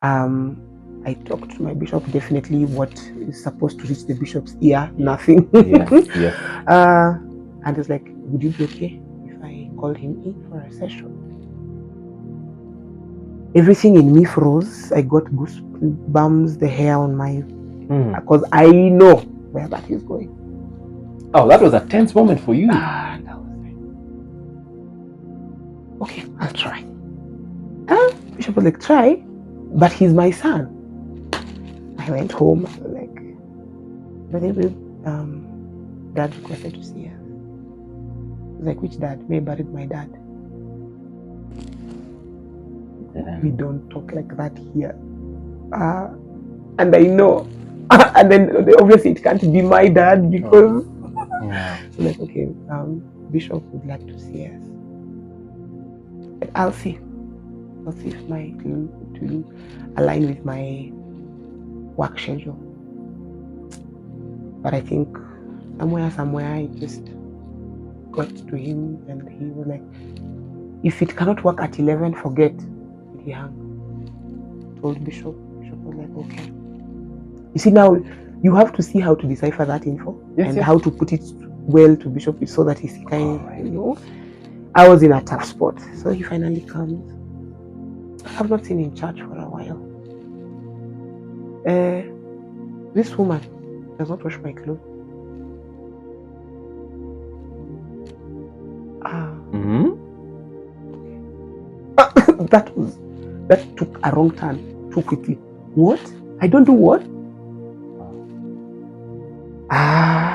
I talked to my bishop. Definitely, what is supposed to reach the bishop's ear, nothing. Yeah. And it's like, would you be okay if I called him in for a session? Everything in me froze. I got goosebumps, the hair on my, because I know where that is going. Oh, that was a tense moment for you. And I was like, okay, I'll try. Bishop was like, try, but he's my son. I went home. I was like, but anyway, dad requested to see her. I was like, which dad? May buried my dad. We don't talk like that here. And I know. And then obviously it can't be my dad because. So like, okay, Bishop would like to see us. But I'll see. I'll see if my to align with my work schedule. But I think somewhere I just got to him and he was like, if it cannot work at 11, forget. He hung. Told Bishop. Bishop was like, okay. You see, now you have to see how to decipher that info and how to put it well to Bishop so that he's kind of, you know. I was in a tough spot. So he finally comes. I've not seen him in church for a while. This woman does not wash my clothes. That took a wrong turn too quickly. What? I don't do what?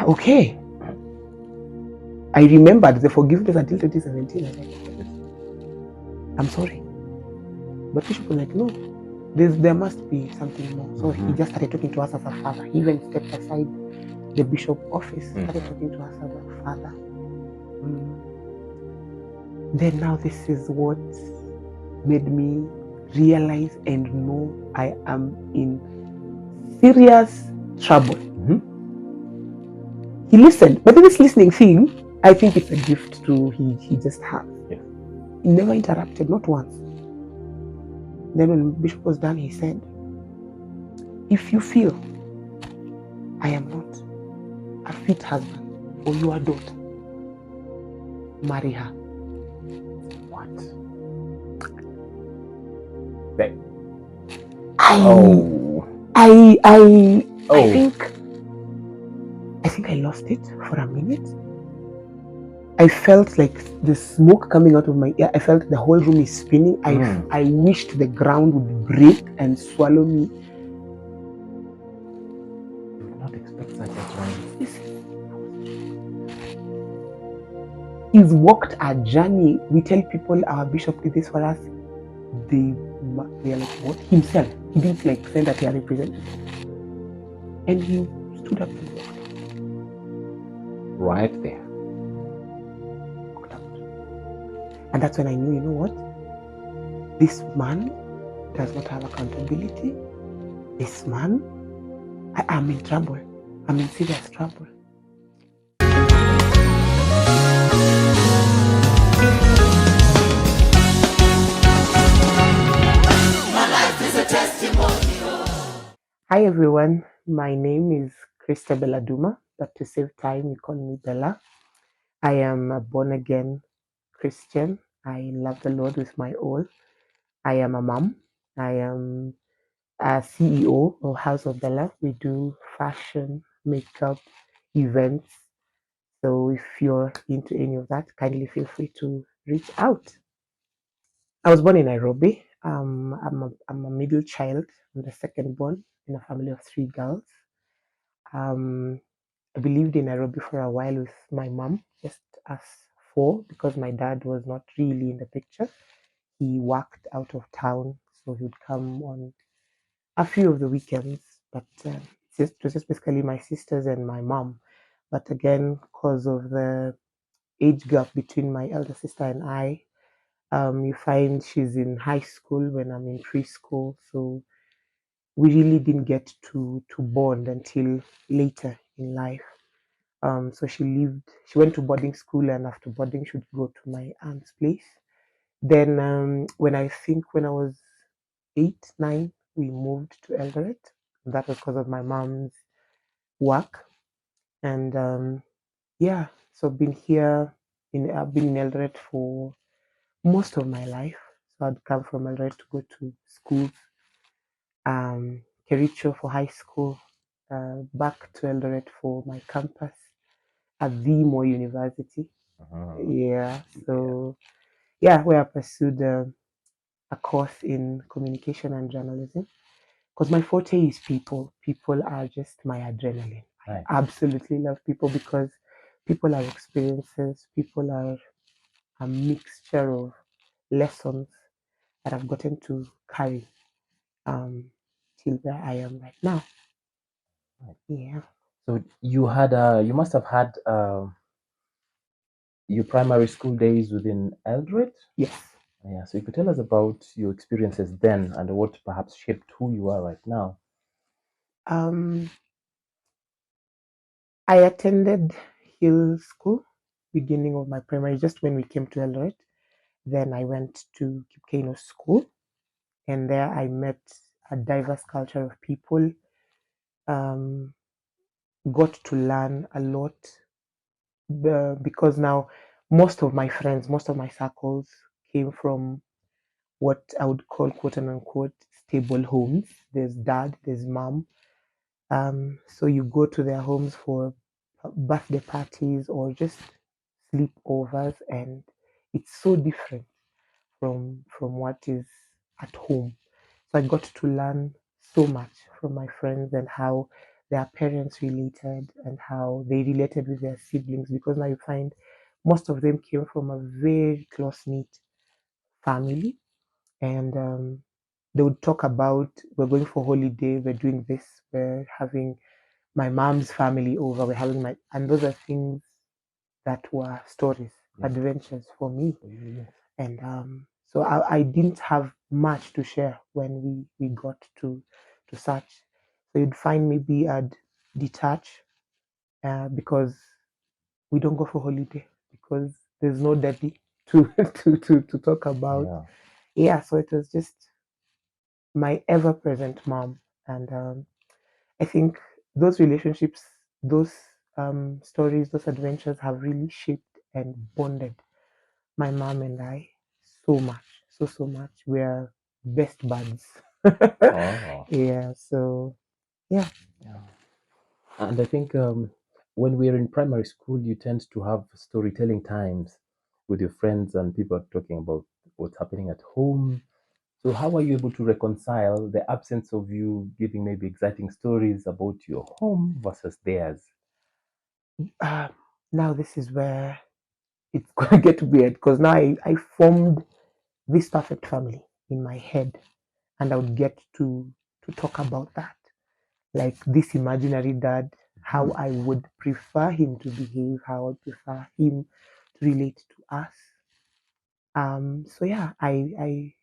Okay. I remembered the forgiveness until 2017. I was like, I'm sorry. But Bishop was like, no, there must be something more. So he just started talking to us as a father. He even stepped aside the bishop office, started talking to us as a father. Then now this is what made me realize and know I am in serious trouble. He listened, but this listening thing, I think it's a gift he just has. He never interrupted, not once. Then when Bishop was done, he said, if you feel I am not a fit husband for your daughter, marry her. What? I think I lost it for a minute. I felt like the smoke coming out of my ear. I felt the whole room is spinning. I wished the ground would break and swallow me. You would not expect such a journey. He's walked a journey. We tell people our bishop did this for us. They are like, what? Himself. He didn't like send that he had represented. And he stood up and walked. Right there. Walked out. And that's when I knew, you know what? This man does not have accountability. This man, I am in trouble. I'm in serious trouble. Hi everyone, my name is CHRISTABEL Aduma, but to save time, you call me Bella. I am a born-again Christian. I love the Lord with my all. I am a mom. I am a CEO of House of Bella. We do fashion, makeup, events. So if you're into any of that, kindly feel free to reach out. I was born in Nairobi. I'm a middle child. I'm the second born in a family of 3 girls. I lived in Nairobi for a while with my mom, just us 4, because my dad was not really in the picture. He worked out of town, so he would come on a few of the weekends. But it was just basically my sisters and my mom. But again, because of the age gap between my elder sister and I, you find she's in high school when I'm in preschool, so we really didn't get to bond until later in life. So she went to boarding school, and after boarding, she would go to my aunt's place. Then when I was 8, 9, we moved to Eldoret. That was because of my mom's work. And yeah, so I've been in Eldoret for most of my life. So I'd come from Eldoret to go to school, Kericho for high school, back to Eldoret for my campus at the Mo University. Uh-huh. Yeah, Yeah. so yeah, where I pursued a course in communication and journalism because my forte is people. People are just my adrenaline. I Right. absolutely love people because people are experiences, people are a mixture of lessons that I've gotten to carry um, till where I am right now. Right. Yeah. So you must have had your primary school days within Eldred. Yes. Yeah. So you could tell us about your experiences then and what perhaps shaped who you are right now. Um, I attended Hill School, beginning of my primary, just when we came to Eldoret. Then I went to Kipkeino School, and there I met a diverse culture of people. Um, got to learn a lot because now most of my friends, most of my circles came from what I would call quote unquote stable homes. There's dad, there's mom. So you go to their homes for birthday parties or just sleepovers, and it's so different from what is at home. So I got to learn so much from my friends and how their parents related and how they related with their siblings because now you find most of them came from a very close knit family and they would talk about we're going for holiday, we're doing this, we're having my mom's family over, we're having my and those are things that were stories, Yes. adventures for me. Yes. And so I didn't have much to share when we got to such. So you'd find maybe I'd detach because we don't go for holiday because there's no daddy to to talk about. Yeah. Yeah, so it was just my ever-present mom, and I think those relationships, those stories, those adventures have really shaped and bonded my mom and I so much, so much. We're best buds. Oh. Yeah, so yeah. Yeah. And I think when we're in primary school, you tend to have storytelling times with your friends and people are talking about what's happening at home. So how are you able to reconcile the absence of you giving maybe exciting stories about your home versus theirs? Uh, now this is where it's gonna get weird because now I formed this perfect family in my head, and I would get to talk about that, like this imaginary dad, how I would prefer him to behave, how I would prefer him to relate to us. So yeah, I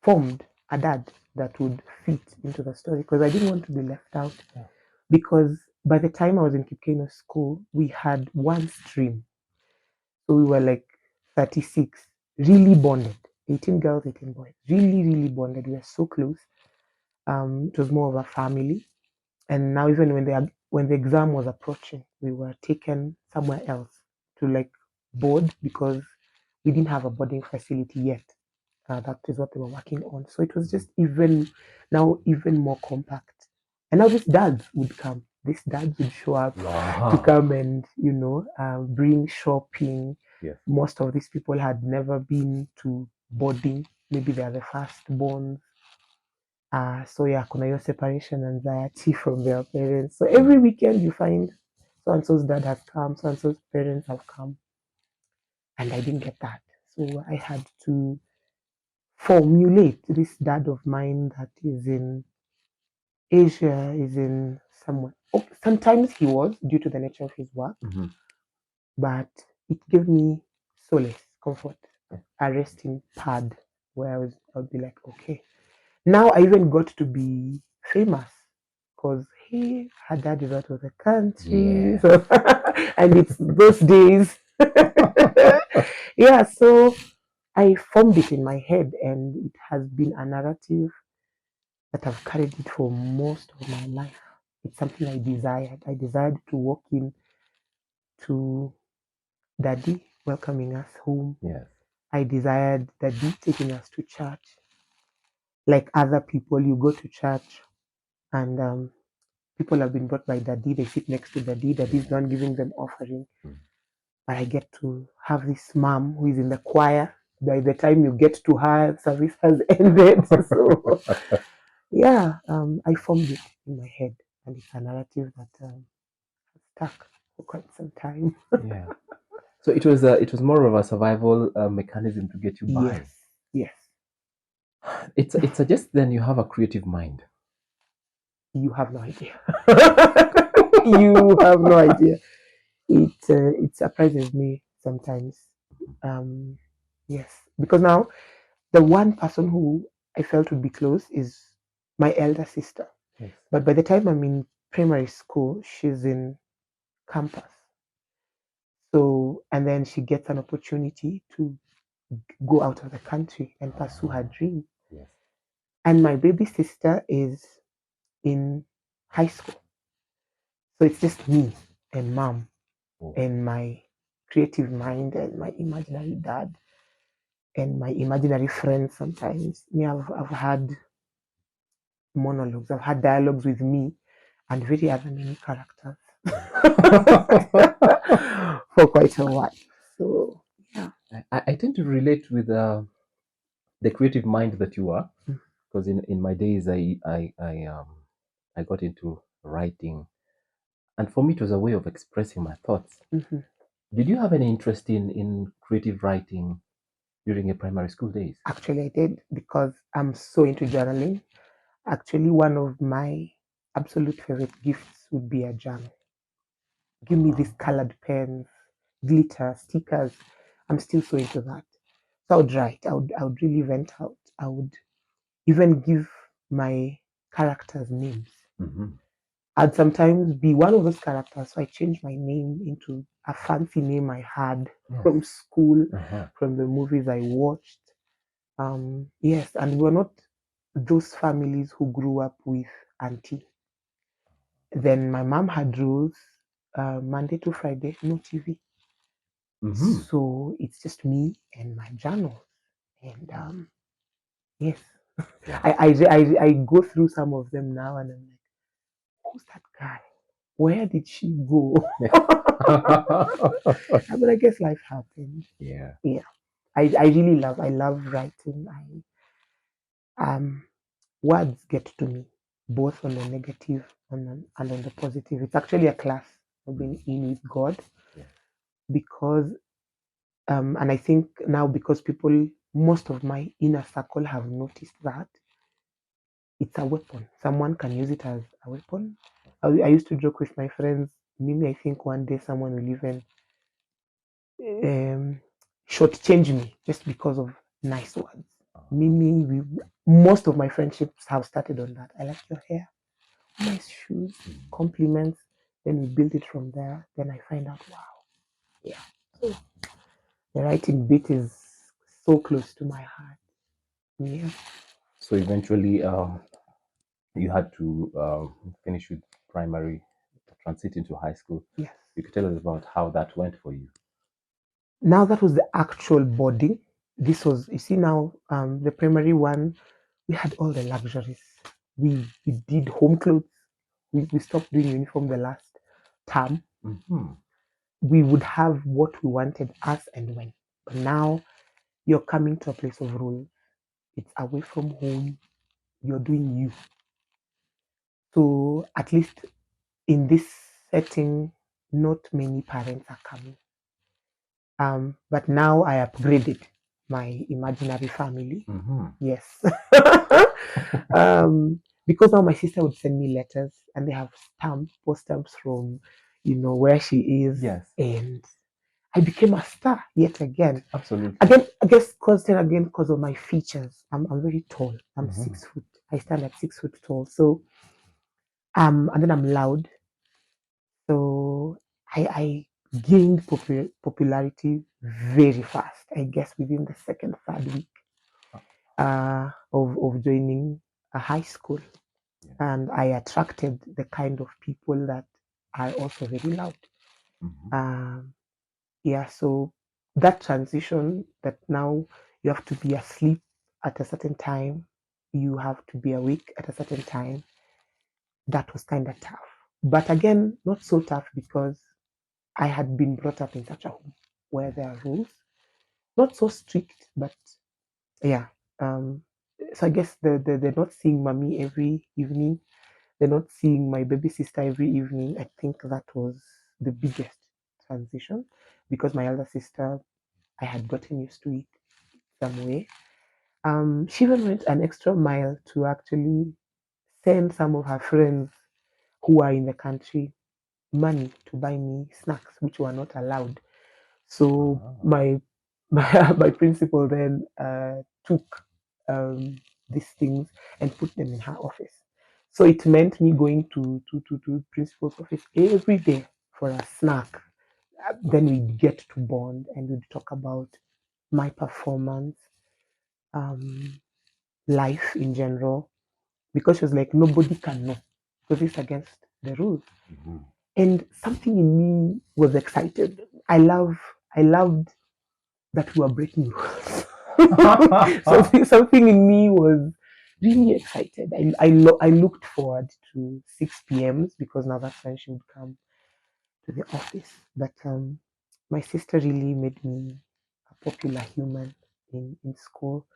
formed a dad that would fit into the story because I didn't want to be left out. Yeah. Because by the time I was in Kipkeino school, we had one stream. So we were like 36, really bonded. 18 girls, 18 boys. Really, really bonded. We were so close. It was more of a family. And now even when the exam was approaching, we were taken somewhere else to like board because we didn't have a boarding facility yet. That is what they were working on. So it was just even more compact. And now these dads would come. These dads would show up to Wow. come and bring shopping. Yes. Most of these people had never been to boarding. Maybe they are the firstborn. So yeah, kuna hiyo separation anxiety from their parents. So every weekend you find so and so's dad has come, so and so's parents have come, and I didn't get that. So I had to formulate this dad of mine that is in Asia, is in somewhere. Oh, sometimes he was due to the nature of his work, Mm-hmm. but it gave me solace, comfort, a resting pad where I would be like, okay. Now I even got to be famous because hey, her dad is out of the country, Yeah. so and it's those days. Yeah, so I formed it in my head, and it has been a narrative that I've carried it for most of my life. It's something I desired. I desired to walk in to Daddy welcoming us home. Yes. I desired Daddy taking us to church. Like other people, you go to church and people have been brought by Daddy. They sit next to Daddy. Daddy's not giving them offering. But I get to have this mom who is in the choir. By the time you get to her, service has ended. So yeah, I formed it in my head, and it's a narrative that stuck for quite some time. Yeah. So it was more of a survival mechanism to get you by. Yes, yes. It suggests then you have a creative mind. You have no idea. You have no idea. It surprises me sometimes. Um, yes, because now the one person who I felt would be close is my elder sister. Yes. But by the time I'm in primary school, she's in campus. So, and then she gets an opportunity to go out of the country and pursue her dream. Yes. And my baby sister is in high school. So it's just me and mom Oh. and my creative mind and my imaginary dad and my imaginary friends sometimes. Me, I've had monologues, I've had dialogues with me and very other many characters for quite a while. So, yeah. I tend to relate with the creative mind that you are, because in my days I got into writing, and for me it was a way of expressing my thoughts. Mhm. Did you have any interest in creative writing during your primary school days? Actually, I did because I'm so into journaling. Actually, one of my absolute favorite gifts would be a journal. Give me these colored pens, glitter, stickers. I'm still so into that. So I would write. I would really vent out. I would even give my characters names. Mm-hmm. I'd sometimes be one of those characters. So I changed my name into a fancy name I had Yes. from school, Uh-huh. from the movies I watched. Yes, and we're not those families who grew up with auntie. Then my mom had rules, Monday to Friday, no TV. Mm-hmm. So it's just me and my journal. And yes, Wow. I go through some of them now and I'm like, who's that guy? Where did she go? But I guess life happened. Yeah. Yeah. I love writing. Words get to me, both on the negative and on the positive. It's actually a class I've been in with God Yeah. because and I think now because people, most of my inner circle have noticed that it's a weapon. Someone can use it as a weapon. I used to joke with my friends, Mimi, I think one day someone will even um, shortchange me just because of nice words. Mimi, most of my friendships have started on that. I like your hair, nice shoes, compliments. Then we build it from there. Then I find out, wow, yeah. So the writing bit is so close to my heart. Yeah. So eventually, you had to finish with primary, transit into high school. Yes. You could tell us about how that went for you. Now that was the actual boarding. This was, you see, now the primary one, we had all the luxuries. We did home clothes. We stopped doing uniform the last term. Mm-hmm. We would have what we wanted as and when. But now you're coming to a place of rule. It's away from home. You're doing you. So at least in this setting, not many parents are coming. But now I upgraded my imaginary family. Mm-hmm. Yes. Because now my sister would send me letters and they have post stamps from, where she is. Yes. And I became a star yet again. Absolutely. Again, I guess because of my features. I'm very tall. I'm Mhm. 6 foot. I stand at 6 foot tall. So and then I'm loud. So I gained popularity very fast. I guess within the second, third week of joining a high school, Yeah. and I attracted the kind of people that are also very loud. Mhm. Yeah, so that transition that now you have to be asleep at a certain time, you have to be awake at a certain time, that was kind of tough. But again, not so tough because I had been brought up in such a home where there are rules, not so strict, but yeah. Um, so I guess they're not seeing mommy every evening. They're not seeing my baby sister every evening. I think that was the biggest transition because my elder sister, I had gotten used to it some way. She even went an extra mile to actually send some of her friends who are in the country money to buy me snacks, which were not allowed. So Ah. my principal then took these things and put them in her office. So it meant me going to principal's office every day for a snack. Then we'd get to bond and we'd talk about my performance, um, life in general, because she was like, nobody can know because it's against the rules. Mhm. And something in me was excited. I loved that we were breaking rules. Something in me was really excited. I looked forward to 6 p.m.s because now that's when she would come to the office. But my sister really made me a popular human in school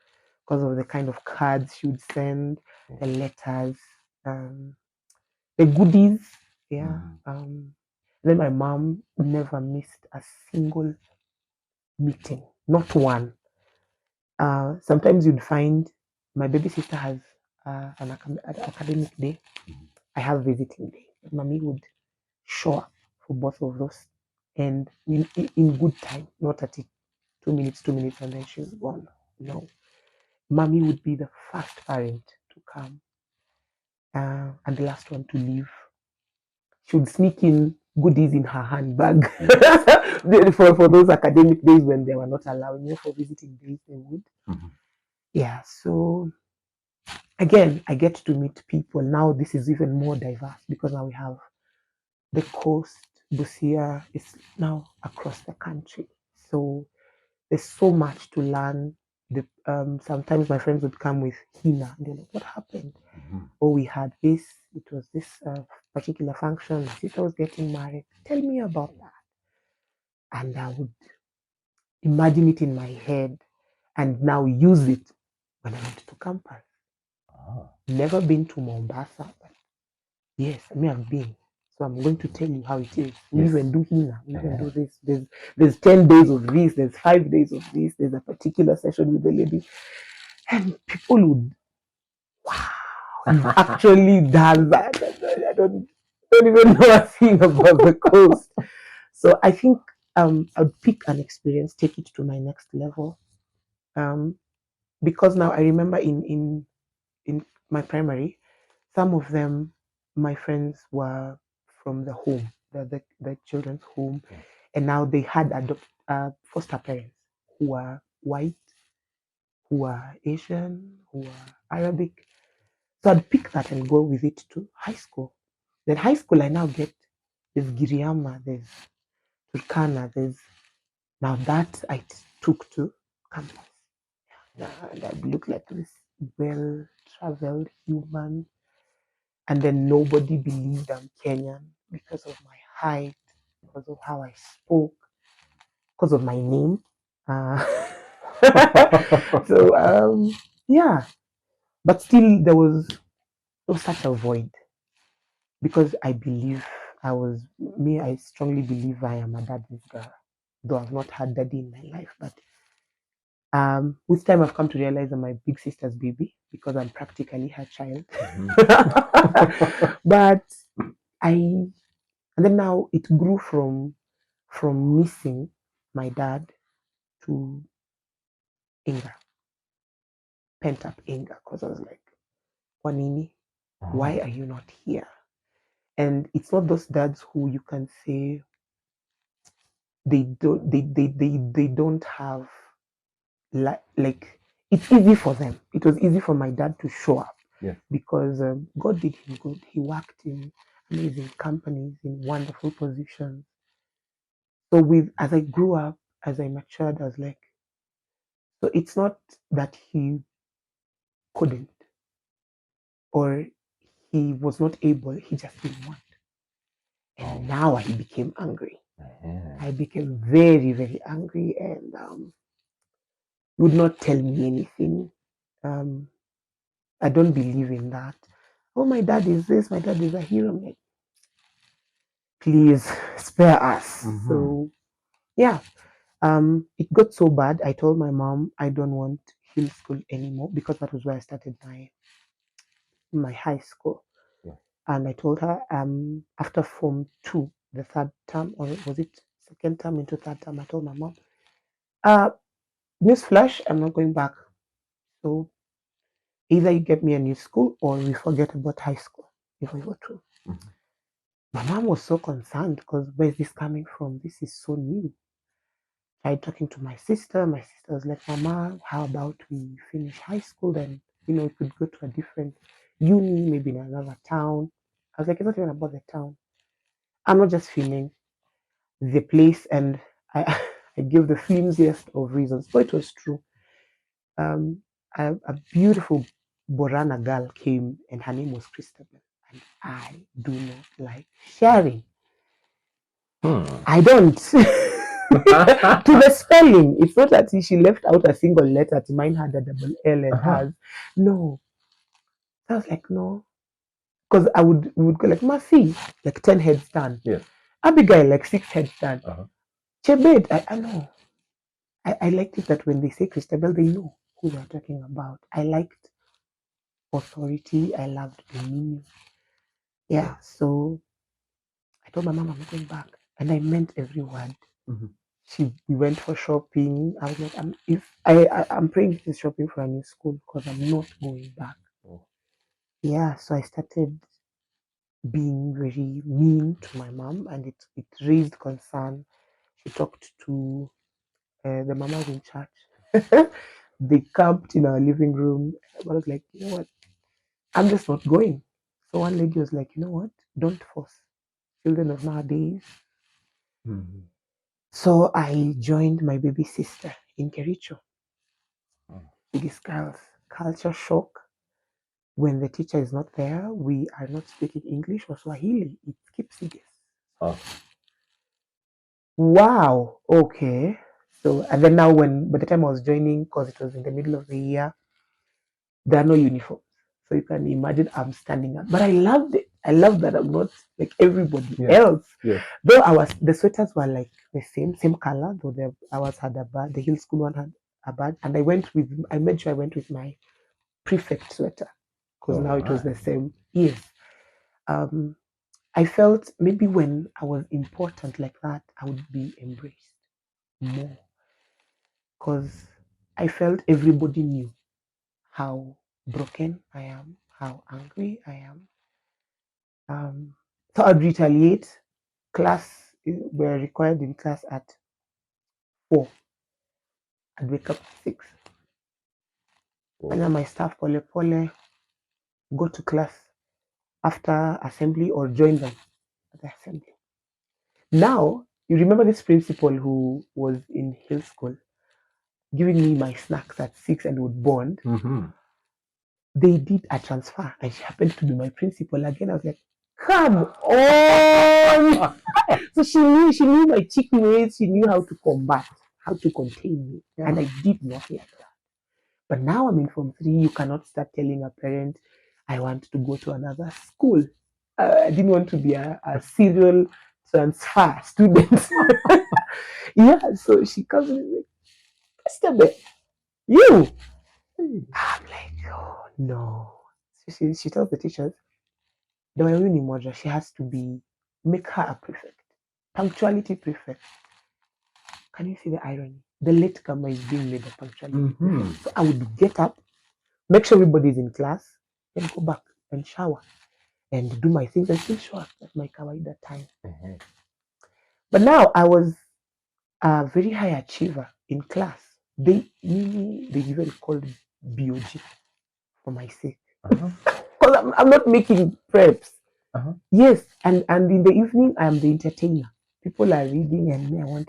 because of the kind of cards she would send, the letters, um, the goodies. Yeah. Mhm. Then my mom never missed a single meeting, not one. Sometimes you'd find my baby sister has an academic day. Mhm. I have visiting day. Mommy would show up for both of those, and in good time, not at it 2 minutes, 2 minutes, and then she's gone. No, mommy would be the first parent to come and the last one to leave. She would sneak in goodies in her handbag for those academic days when they were not allowing you for visiting days. They would. Mhm. Yeah, so again, I get to meet people. Now this is even more diverse because now we have the coast, Busia is now across the country. So there's so much to learn. Sometimes my friends would come with Hina and they're like, what happened? Mhm. Oh, we had this, it was this particular function. My sister was getting married. Tell me about that. And I would imagine it in my head and now use it when I went to campus. Ah. Never been to Mombasa, but yes, I may have been. So I'm going to tell you how it is. We Yes. even do Hina. We even Uh-huh. do this. There's 10 days of this. There's 5 days of this. There's a particular session with the lady, and people would, wow, you've actually done that. I don't even know a thing about the coast. So I think I'd pick an experience, take it to my next level. Um, because now I remember in my primary, some of them, my friends were from the home, the children's home, Yeah. and now they had foster parents who were white, who were Asian, who were Arabic. So I'd pick that and go with it to high school. Then high school, I now get there's Giriama, there's Turkana, there's now that took to campus. Yeah, and I'd look like this well-traveled human, and then nobody believed I'm Kenyan because of my height, because of how I spoke, because of my name. Uh, so yeah, but still there was such a void because I believe I was me. I strongly believe I am a daddy's girl, though I've not had daddy in my life. But with time, I've come to realize I'm my big sister's baby because I'm practically her child. Mhm. But I and then now it grew from missing my dad to anger, pent up anger, because I was like, Wanini, why Ah. are you not here? And it's not those dads who you can say they don't have like it's easy for them. It was easy for my dad to show up. Yes. because God did him good. He worked in amazing companies, in wonderful positions. So as I grew up, as I matured, I was like, so it's not that he couldn't or he was not able, he just didn't want. And now I became angry. I became very, very angry, and he would not tell me anything. Um, I don't believe in that. Oh, my dad is this, my dad is a hero. I'm like, please spare us. So yeah, it got so bad. I told my mom I don't want hill school anymore because that was where I started my high school. Yeah. And I told her after Form 2, the third term, or was it second term into third term, I told my mom, newsflash, I'm not going back. So either you get me a new school or we forget about high school if we were to. My mom was so concerned because where is this coming from? This is so new. I talking to my sister. My sister was like, Mama, how about we finish high school? Then, we could go to a different uni, maybe in another town. I was like, it's not even about the town. I'm not just feeling the place. And I, I give the flimsiest of reasons, but it was true. A beautiful Borana girl came and her name was Christabel. And I do not like sharing. I don't. To the spelling, it's not that she left out a single letter. Mine had a double L and hers. No. I was like, no. Because we would go like, Mercy, like 10 heads done. Yes. Abigail, like 6 heads done. Chebet, I know. I liked it that when they say Christabel, they know who they're talking about. I liked authority. I loved dominion. Yeah, so I told my mom I'm not going back. And I meant every word. We went for shopping. I was like, I'm praying this shopping for a new school because I'm not going back. Yeah, so I started being very mean to my mom, and it raised concern. She talked to the mamas in church. They camped in our living room. I was like, you know what? I'm just not going. So one lady was like, you know what? Don't force children of nowadays. So I joined my baby sister in Kericho. Biggest girls, culture shock. When the teacher is not there, we are not speaking English or Swahili. It keeps this. Wow. Okay. So, and then now by the time I was joining, because it was in the middle of the year, there are no uniforms. So you can imagine I'm standing up. But I loved it. I love that I'm not like everybody else. Yes. Though the sweaters were like the same color, though ours had a bad, the Hill School one had a bad. And I made sure I went with my prefect sweater because now it was the same. Yes. I felt maybe when I was important like that, I would be embraced more because I felt everybody knew how broken I am, how angry I am. So I'd retaliate. We're required in class at 4. I'd wake up at 6. And my staff pole, go to class after assembly or join them at the assembly. Now, you remember this principal who was in Hill School giving me my snacks at 6 and would bond. They did a transfer and she happened to be my principal again. I was like, come on. So she knew my cheeky ways. She knew how to combat, how to contain me. Yeah. And I did not like that. But now I'm in Form 3. You cannot start telling a parent, I want to go to another school. I didn't want to be a serial transfer student. Yeah, so she comes and like, Christabel, you. I'm like, oh no. So she tells the teachers, she has to make her a prefect. Punctuality prefect. Can you see the irony? The late comer is being made a punctuality prefect. So I would get up, make sure everybody's in class, then go back and shower and do my things and still show up at my kawaida time. But now I was a very high achiever in class. They usually called BOG for my sake. Uh-huh. Because I'm not making preps. Uh-huh. Yes, and in the evening I am the entertainer. People are reading and me,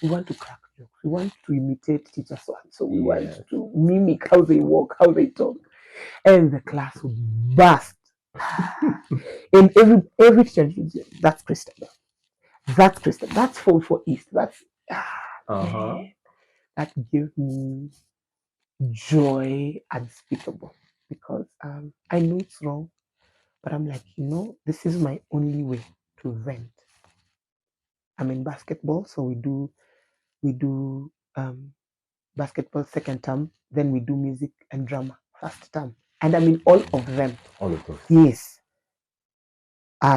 we want to crack jokes. We want to imitate teacher so and so. We want Yes. to mimic how they walk, how they talk. And the class would burst. And every teacher, that's Christabel. That's Christabel. That's for East. That's Uh-huh. that gave me joy unspeakable because I know it's wrong, but I'm like, this is my only way to vent. I'm in basketball, so we do basketball second term, then we do music and drama first term, and I'm in all of them. All of those. Yes.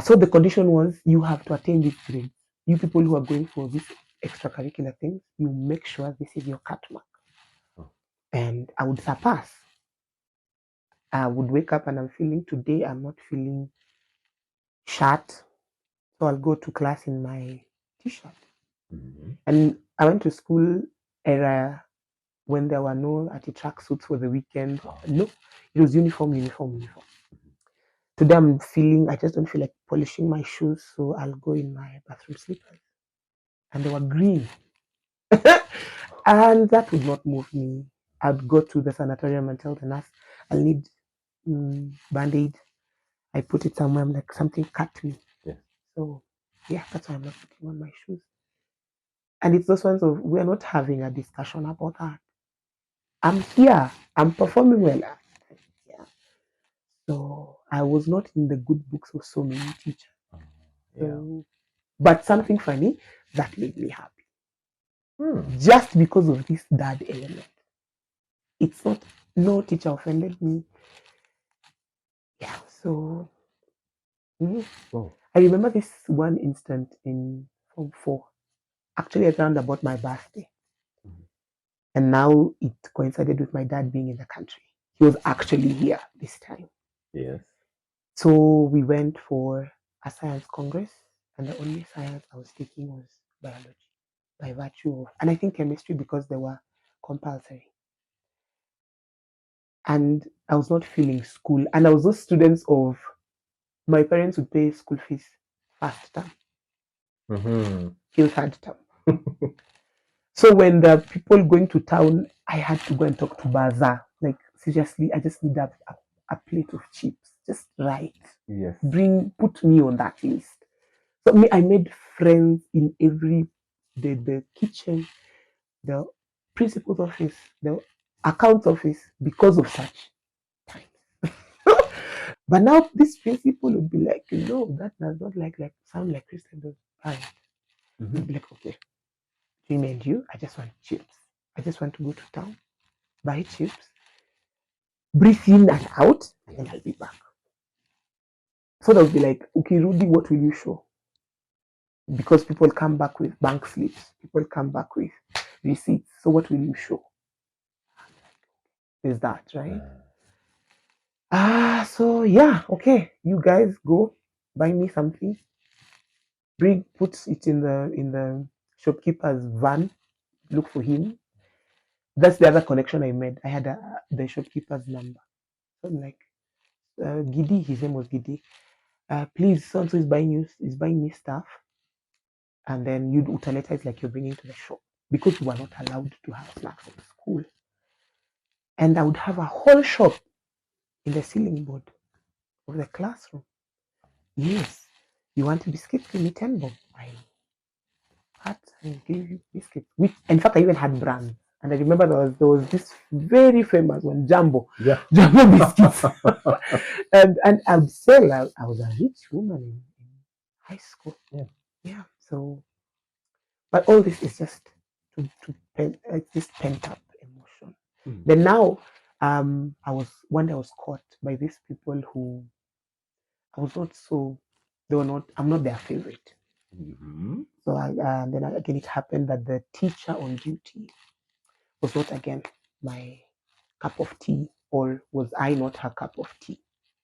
So the condition was you have to attain this grade. You people who are going for these extracurricular things, you make sure this is your cut mark. Oh. And I would surpass. I would wake up and I'm feeling today, I'm not feeling short. So I'll go to class in my t-shirt. Mm-hmm. And I went to school era when there were no track suits for the weekend. No, it was uniform, uniform, uniform. Today I'm feeling, I just don't feel like polishing my shoes, so I'll go in my bathroom slippers. And they were green. And that would not move me. I'd go to the sanatorium and tell the nurse, I'll need band-aid. I put it somewhere, I'm like, something cut me. Yes. So, yeah, that's why I'm not putting on my shoes. And it's those ones of, we're not having a discussion about that. I'm here, I'm performing well. Yeah. So, I was not in the good books of so many teachers. Yeah. So, but something funny, that made me happy. Hmm. Just because of this dad element. It's not, no teacher offended me. Yeah, so Oh. I remember this one instant in Form 4, actually around about my birthday. Mhm. And now it coincided with my dad being in the country. He was actually here this time. Yes. So we went for a science congress, and the only science I was taking was biology by virtue of, and I think chemistry because they were compulsory. And I was not feeling school. And I was those students of my parents would pay school fees first term, Mm-hmm. till third term. So when the people going to town, I had to go and talk to Bazaar. Like seriously, I just need a plate of chips. Just right. Yes. Put me on that list. So me, I made friends in every the kitchen, the principal's office, the accounts office because of such times. But now this principal would be like, no, that does not like sound like Christian does. Right. Mm-hmm. He'd be like, okay, between me and you, I just want chips. I just want to go to town, buy chips, breathe in and out, and then I'll be back. So they'll be like, okay, Rudy, what will you show? Because people come back with bank slips, people come back with receipts. So what will you show? Is that right? So yeah, okay. You guys go buy me something. Puts it in the shopkeeper's van. Look for him. That's the other connection I made. I had the shopkeeper's number. So I'm like, Giddy, his name was Giddy. Please, so and so is buying me stuff, and then you'd utaleta is like you're bringing to the shop because we were not allowed to have snacks at school. And I would have a whole shop in the ceiling board of the classroom. Yes, you want a biscuit? Give me 10 bob. I had and gave you biscuits. Which, in fact, I even had brands. And I remember there was this very famous one, Jumbo. Yeah. Jumbo biscuits. and I would sell. I was a rich woman in high school. Yeah. Yeah. So, but all this is just this pent up emotion. Mm. Then now, I was caught by these people who I was not so. They were not. I'm not their favorite. Mm-hmm. So then again, it happened that the teacher on duty was not again my cup of tea, or was I not her cup of tea?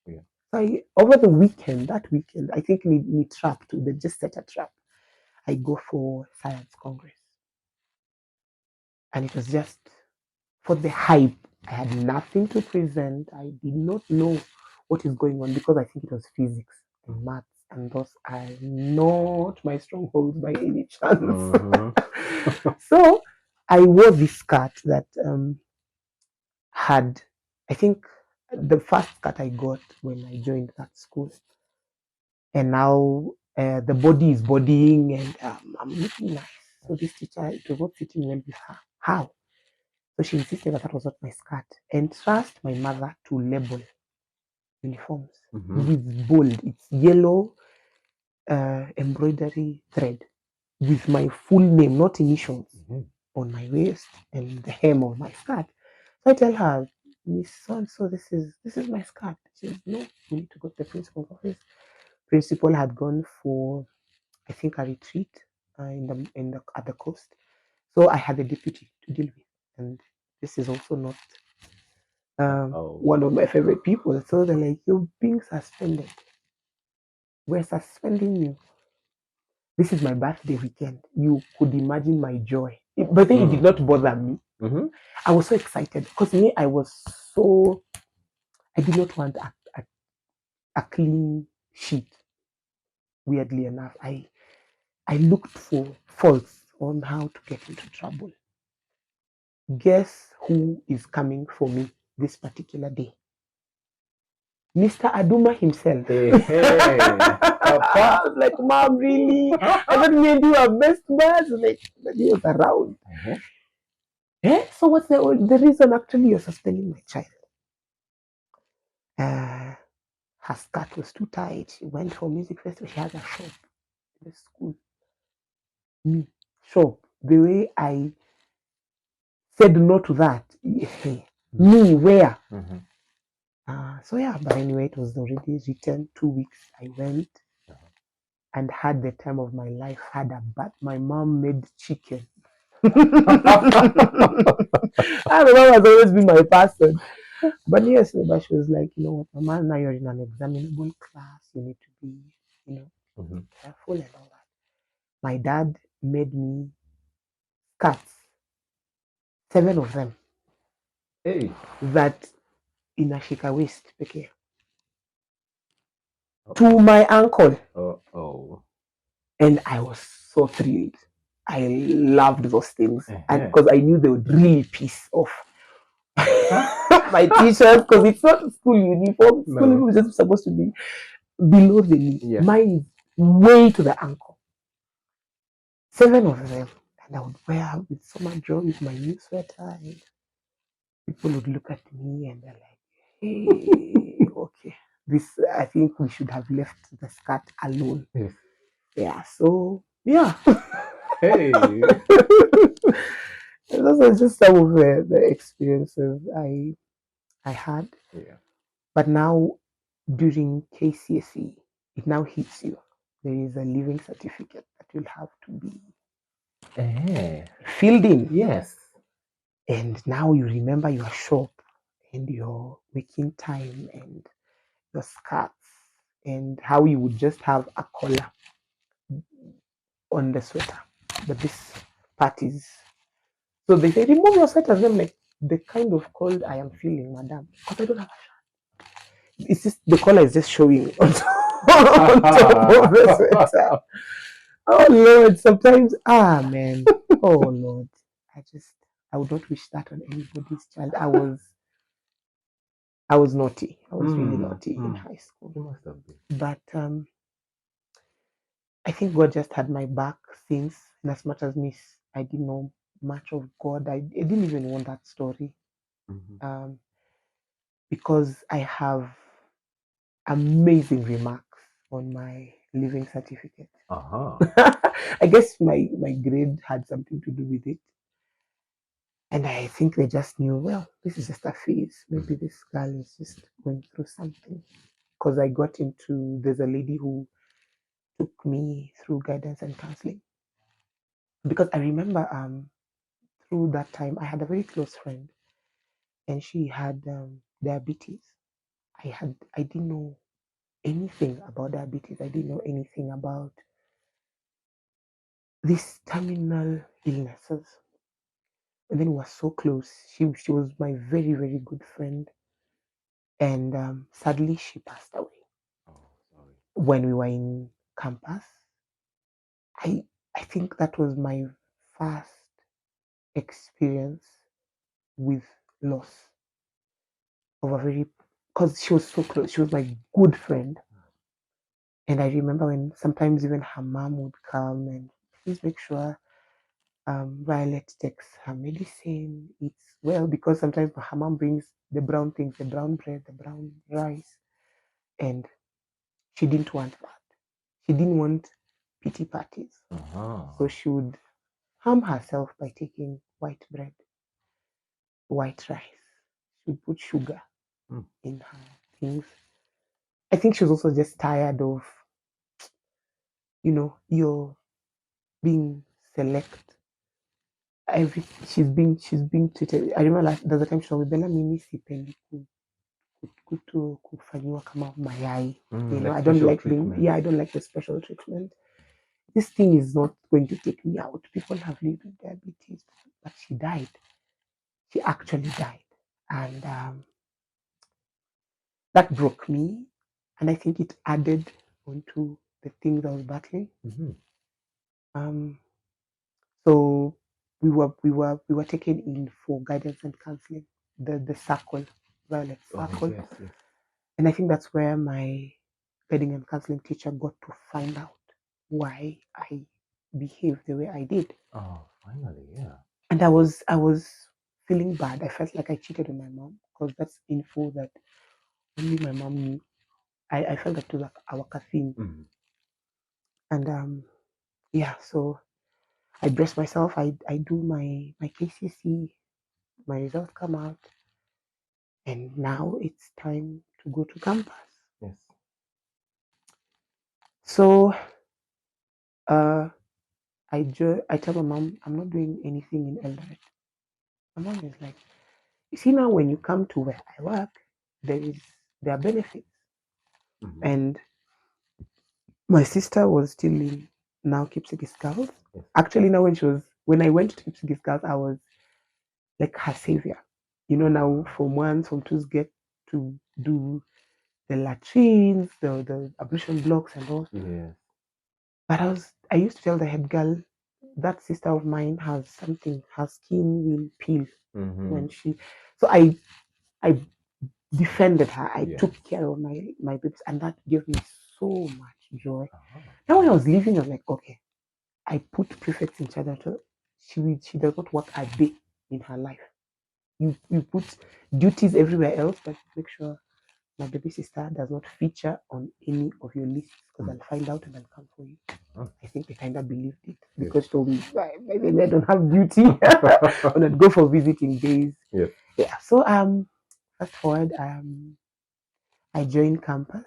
Yeah. So over the weekend, that weekend, I think me trap too. They just set a trap. I go for science congress, and it was just for the hype. I had nothing to present. I did not know what is going on, because I think it was physics and maths, and those are not my strongholds by any chance. So I wore this skirt that had, I think, the first skirt I got when I joined that school, and now the body is bodying, and I'm looking nice. So this teacher, it was not sitting well with her. How? So she insisted that that was not my skirt, and trust my mother to label uniforms with bold. It's yellow embroidery thread with my full name, not initials, on my waist and the hem of my skirt. So I tell her, Miss So, so this is my skirt. She says, no, we need to go to the principal's office. Principal had gone for, I think, a retreat in the at the coast. So I had a deputy to deal with, and this is also not one of my favorite people. So they're like, you're being suspended. We're suspending you. This is my birthday weekend. You could imagine my joy. But then it did not bother me. I was so excited because me, I did not want a clean sheet. Weirdly enough, I looked for faults on how to get into trouble. Guess who is coming for me this particular day? Mr. Aduma himself. I was like, Mom, really? I thought me and you are best buds. Like, but he was around. So what's the reason actually you're suspending my child? Her skirt was too tight. She went for music festival. She has a shop in the school. Me, shop. The way I said no to that. Me, where? So yeah, but anyway, it was already written. 2 weeks I went and had the time of my life. Had a bath. My mom made chicken. My mom has always been my person. But yes, but she was like, you know what, Mama, now you're in an examinable class. You need to be, careful and all that. My dad made me cuts, 7 of them, that in a shika waist, okay, to my ankle. And I was so thrilled. I loved those things. And because I knew they would really piss off my teachers, because it's not a school uniform. School uniform is just supposed to be below the knee. Mine is way to the ankle. 7 of them. And I would wear with summer joy with my new sweater. And people would look at me and they're like, hey, okay. This, I think we should have left the skirt alone. Yeah, so, yeah. Those are just some of the experiences I had. But now, during KCSE, it now hits you. There is a living certificate that you'll have to be filled in. Yes. And now you remember your shop and your waking time and your skirts and how you would just have a collar on the sweater. But this part is, so they say, remove your sweaters. I'm like, the kind of cold I am feeling, madam, because I don't have a shirt. It's just the collar is just showing on top of the sweater. Oh Lord, sometimes, man, oh Lord, I would not wish that on anybody's child. I was naughty. I was really naughty in high school. You must have been. But I think God just had my back since, and as much as Miss, I didn't know much of God. I didn't even want that story, because I have amazing remarks on my living certificate. I guess my grade had something to do with it. And I think they just knew, well, this is just a phase. Maybe this girl is just going through something. Because I got into, there's a lady who took me through guidance and counseling. Because I remember through that time, I had a very close friend and she had diabetes. I didn't know anything about diabetes. I didn't know anything about these terminal illnesses. And then we were so close. She was my very, very good friend. And sadly, she passed away. Oh, sorry. When we were in campus, I think that was my first experience with loss of a very, because she was so close. She was my good friend. And I remember when sometimes even her mom would come and please make sure Violet takes her medicine, eats well, because sometimes her mom brings the brown things, the brown bread, the brown rice, and she didn't want that. She didn't want pity parties. So she would harm herself by taking white bread, white rice. She would put sugar in her things. I think she was also just tired of, you're being select. She's being treated. I remember there's a time she told me, Bella, mimi sipendi kufanyiwa kama mayai. Like I don't like treatment. I don't like the special treatment. This thing is not going to take me out. People have lived with diabetes, but she died. She actually died. And that broke me. And I think it added onto the things I was battling. Um, so we were taken in for guidance and counseling, the circle, Violet Circle. Yes, yes. And I think that's where my guiding and counseling teacher got to find out why I behaved the way I did. Oh, finally, yeah. And I was feeling bad. I felt like I cheated on my mom because that's info that only my mom knew. I felt that to like our caffeine. And yeah, so I dress myself, I do my KCC, my results come out, and now it's time to go to campus. Yes. So I tell my mom I'm not doing anything in Eldoret. My mom is like, you see now when you come to where I work, there are benefits. And my sister was still in now Kipsigis Girls. Yes. Actually, now when I went to Kipsigis Girls, I was like her savior. Now from twos get to do the latrines, the ablution blocks and all. Yes. But I used to tell the head girl, that sister of mine has something, her skin will peel when she. So I defended her. I took care of my babies, and that gave me so much joy. Now when I was leaving, I was like, okay, I put prefects in charge. She does not work a day in her life. You put duties everywhere else, but make sure my baby sister does not feature on any of your lists because I'll find out and I'll come for you. I think they kind of believed it because she told me, my baby, I don't have duty. And I'd go for visiting days. Yeah. So fast forward, I joined campus.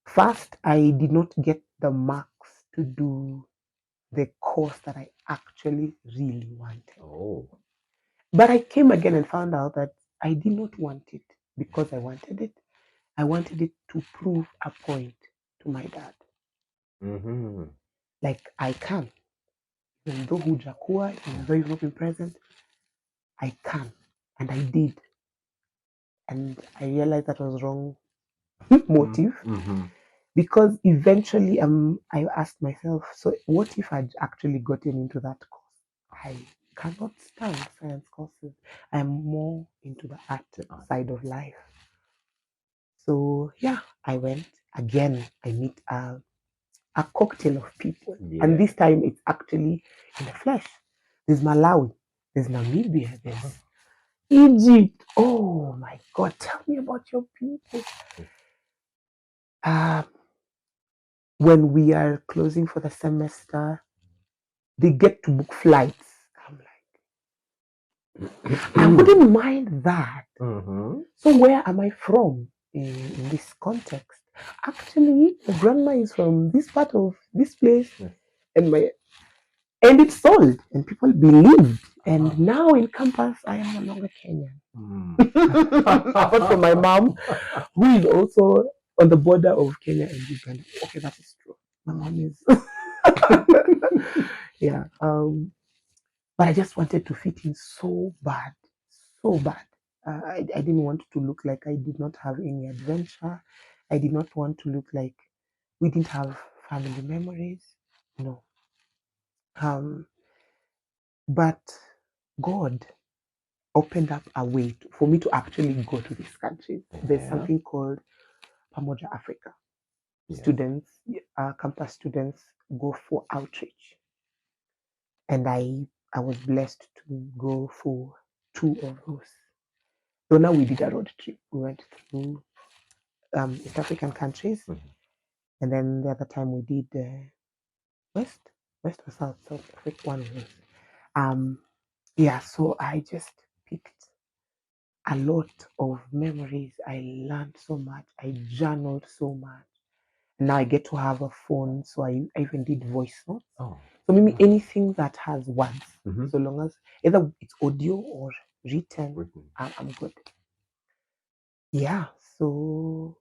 First, I did not get the marks to do the course that I actually really wanted. Oh. But I came again and found out that I did not want it because I wanted it. I wanted it to prove a point to my dad. Like I can. Even though hujakua, even though you've not been present, I can. And I did. And I realized that was wrong motive. Because eventually I asked myself, so what if I'd actually gotten into that course? I cannot stand science courses. I'm more into the art side of life. So yeah, I went again. I meet a cocktail of people. And this time it's actually in the flesh. There's Malawi, there's Namibia, there's Egypt. Oh my God, tell me about your people. When we are closing for the semester, they get to book flights. I'm like, I wouldn't mind that. So where am I from in this context? Actually, the grandma is from this part of this place, and it's sold, and people believed. And now in campus, I am no longer Kenyan. Apart from my mom, who is also on the border of Kenya and Uganda. Okay, that is true. My mom is. Yeah. But I just wanted to fit in so bad, so bad. I didn't want to look like I did not have any adventure. I did not want to look like we didn't have family memories. No. Um, but God opened up a way for me to actually go to these countries. There's Yeah. something called Pamoja Africa. Yes. Students, campus students go for outreach. And I was blessed to go for 2 of those. So now we did a road trip. We went through East African countries, and then the other time we did West, West or South, South Africa, one of those. Yeah, so I just picked a lot of memories. I learned so much. I journaled so much. Now I get to have a phone, so I even did voice notes. Oh. So maybe anything that has words, Mm-hmm. so long as either it's audio or written, I'm good. Yeah. So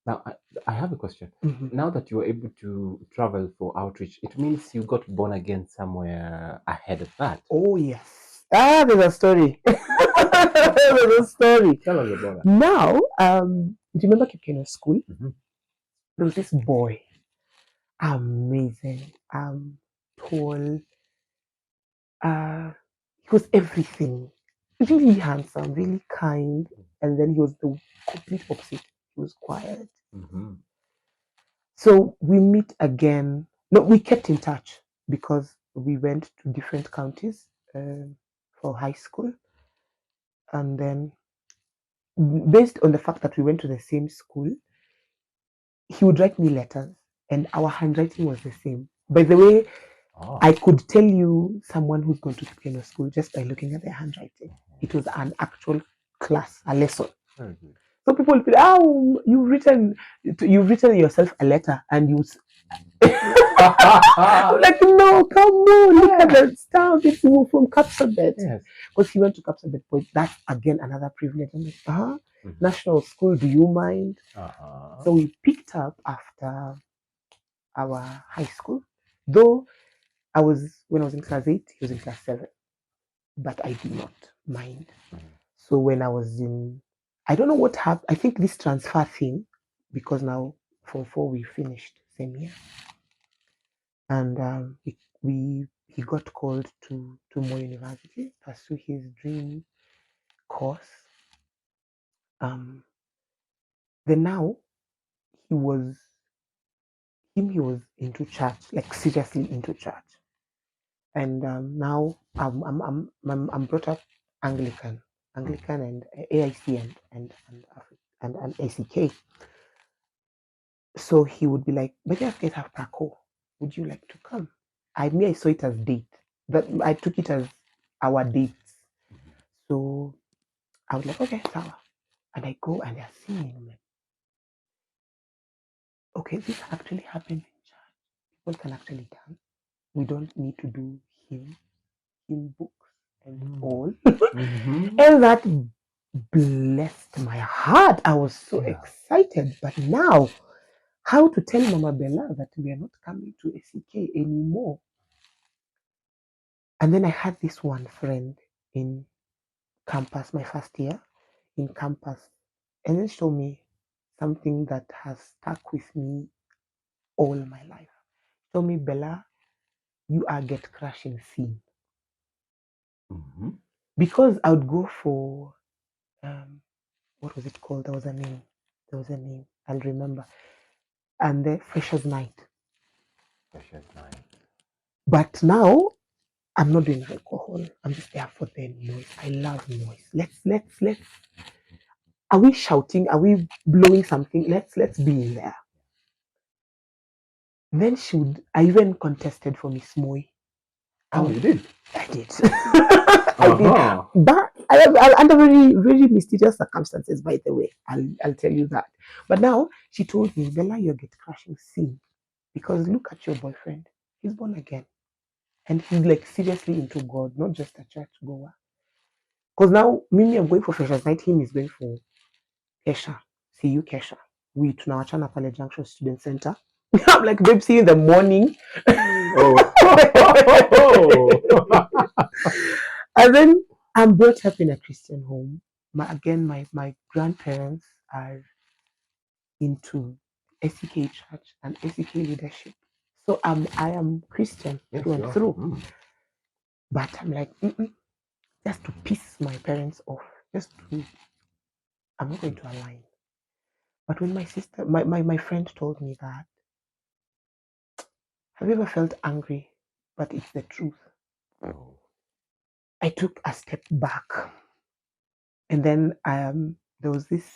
Now, I have a question. mhm. Now that you were able to travel for outreach, it means you got born again somewhere ahead of that. Oh yes. There's a story. There's a story. Tell us about that. Now, do you remember Kikino School? Mm-hmm. There was this boy, amazing, tall, he was everything. Really handsome, really kind, and then he was the complete opposite. He was quiet. Mm-hmm. So we meet again. No, we kept in touch because we went to different counties for high school, and then based on the fact that we went to the same school, he would write me letters, and our handwriting was the same. By the way, I could tell you someone who's going to piano school just by looking at their handwriting. It was an actual class, a lesson. So people will be, oh, you've written yourself a letter, and you. I'm like, no, come on, look at the stamp. It's from Capsabet. Yes. Because he went to Capsabet, but that's again another privilege. I'm like, national school, do you mind? So we picked up after our high school, though when I was in class 8, he was in class 7, but I did not mind. So when I was I don't know what happened. I think this transfer thing, because now Form 4 we finished same year, and he got called to Mo University, pursue his dream course. Then now he was he was into church, like seriously into church. And now I'm brought up Anglican and AIC and ACK. So he would be like, "But you guys have Paco. Would you like to come?" I saw it as date. But I took it as our dates. So I was like, "Okay, sawa." And I go and they're singing. I'm like, okay, this actually happens in church. People can actually dance. We don't need to do hymn books and all. And that blessed my heart. I was so excited. But now, how to tell Mama Bella that we are not coming to ACK anymore? And then I had this one friend in campus, my first year in campus, and then she told me something that has stuck with me all my life. She told me, Bella, you are get crashing scene. Because I would go for what was it called? There was a name. I'll remember. And the Freshers Night. But now I'm not doing alcohol. I'm just there for the noise. I love noise. Let's. Are we shouting? Are we blowing something? Let's be in there. Then I even contested for Miss Moy. You did? I did. I did. But under very, very mysterious circumstances, by the way. I'll tell you that. But now she told me, Bella, you get crashing scene. Because look at your boyfriend. He's born again. And he's like seriously into God, not just a church goer. Because now, Mimi, I'm going for Freshers Night. Him is going for Kesha. See you, Kesha. We tunawachana pale Junction Student Center. I'm like, babe, see you in the morning. And then I'm brought up in a Christian home. my grandparents are into SEK church and SEK leadership. So I am Christian Yes, through you and are. through. But I'm like, just to piss my parents off, I'm not going to align. But when my friend told me that, have you ever felt angry? But it's the truth. Oh. I took a step back. And then there was this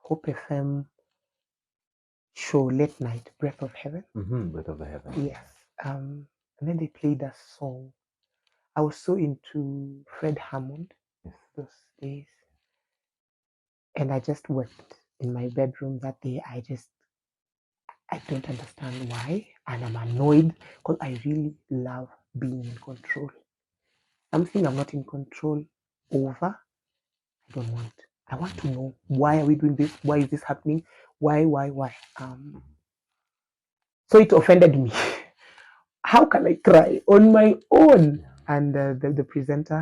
Hope FM show late night, Breath of Heaven. Breath of the Heaven. Yes. And then they played a song. I was so into Fred Hammond those days. And I just wept in my bedroom that day. I don't understand why. And I'm annoyed because I really love being in control. Something I'm not in control over, I don't want. I want to know, why are we doing this? Why is this happening? Why? So it offended me. How can I cry on my own? And the presenter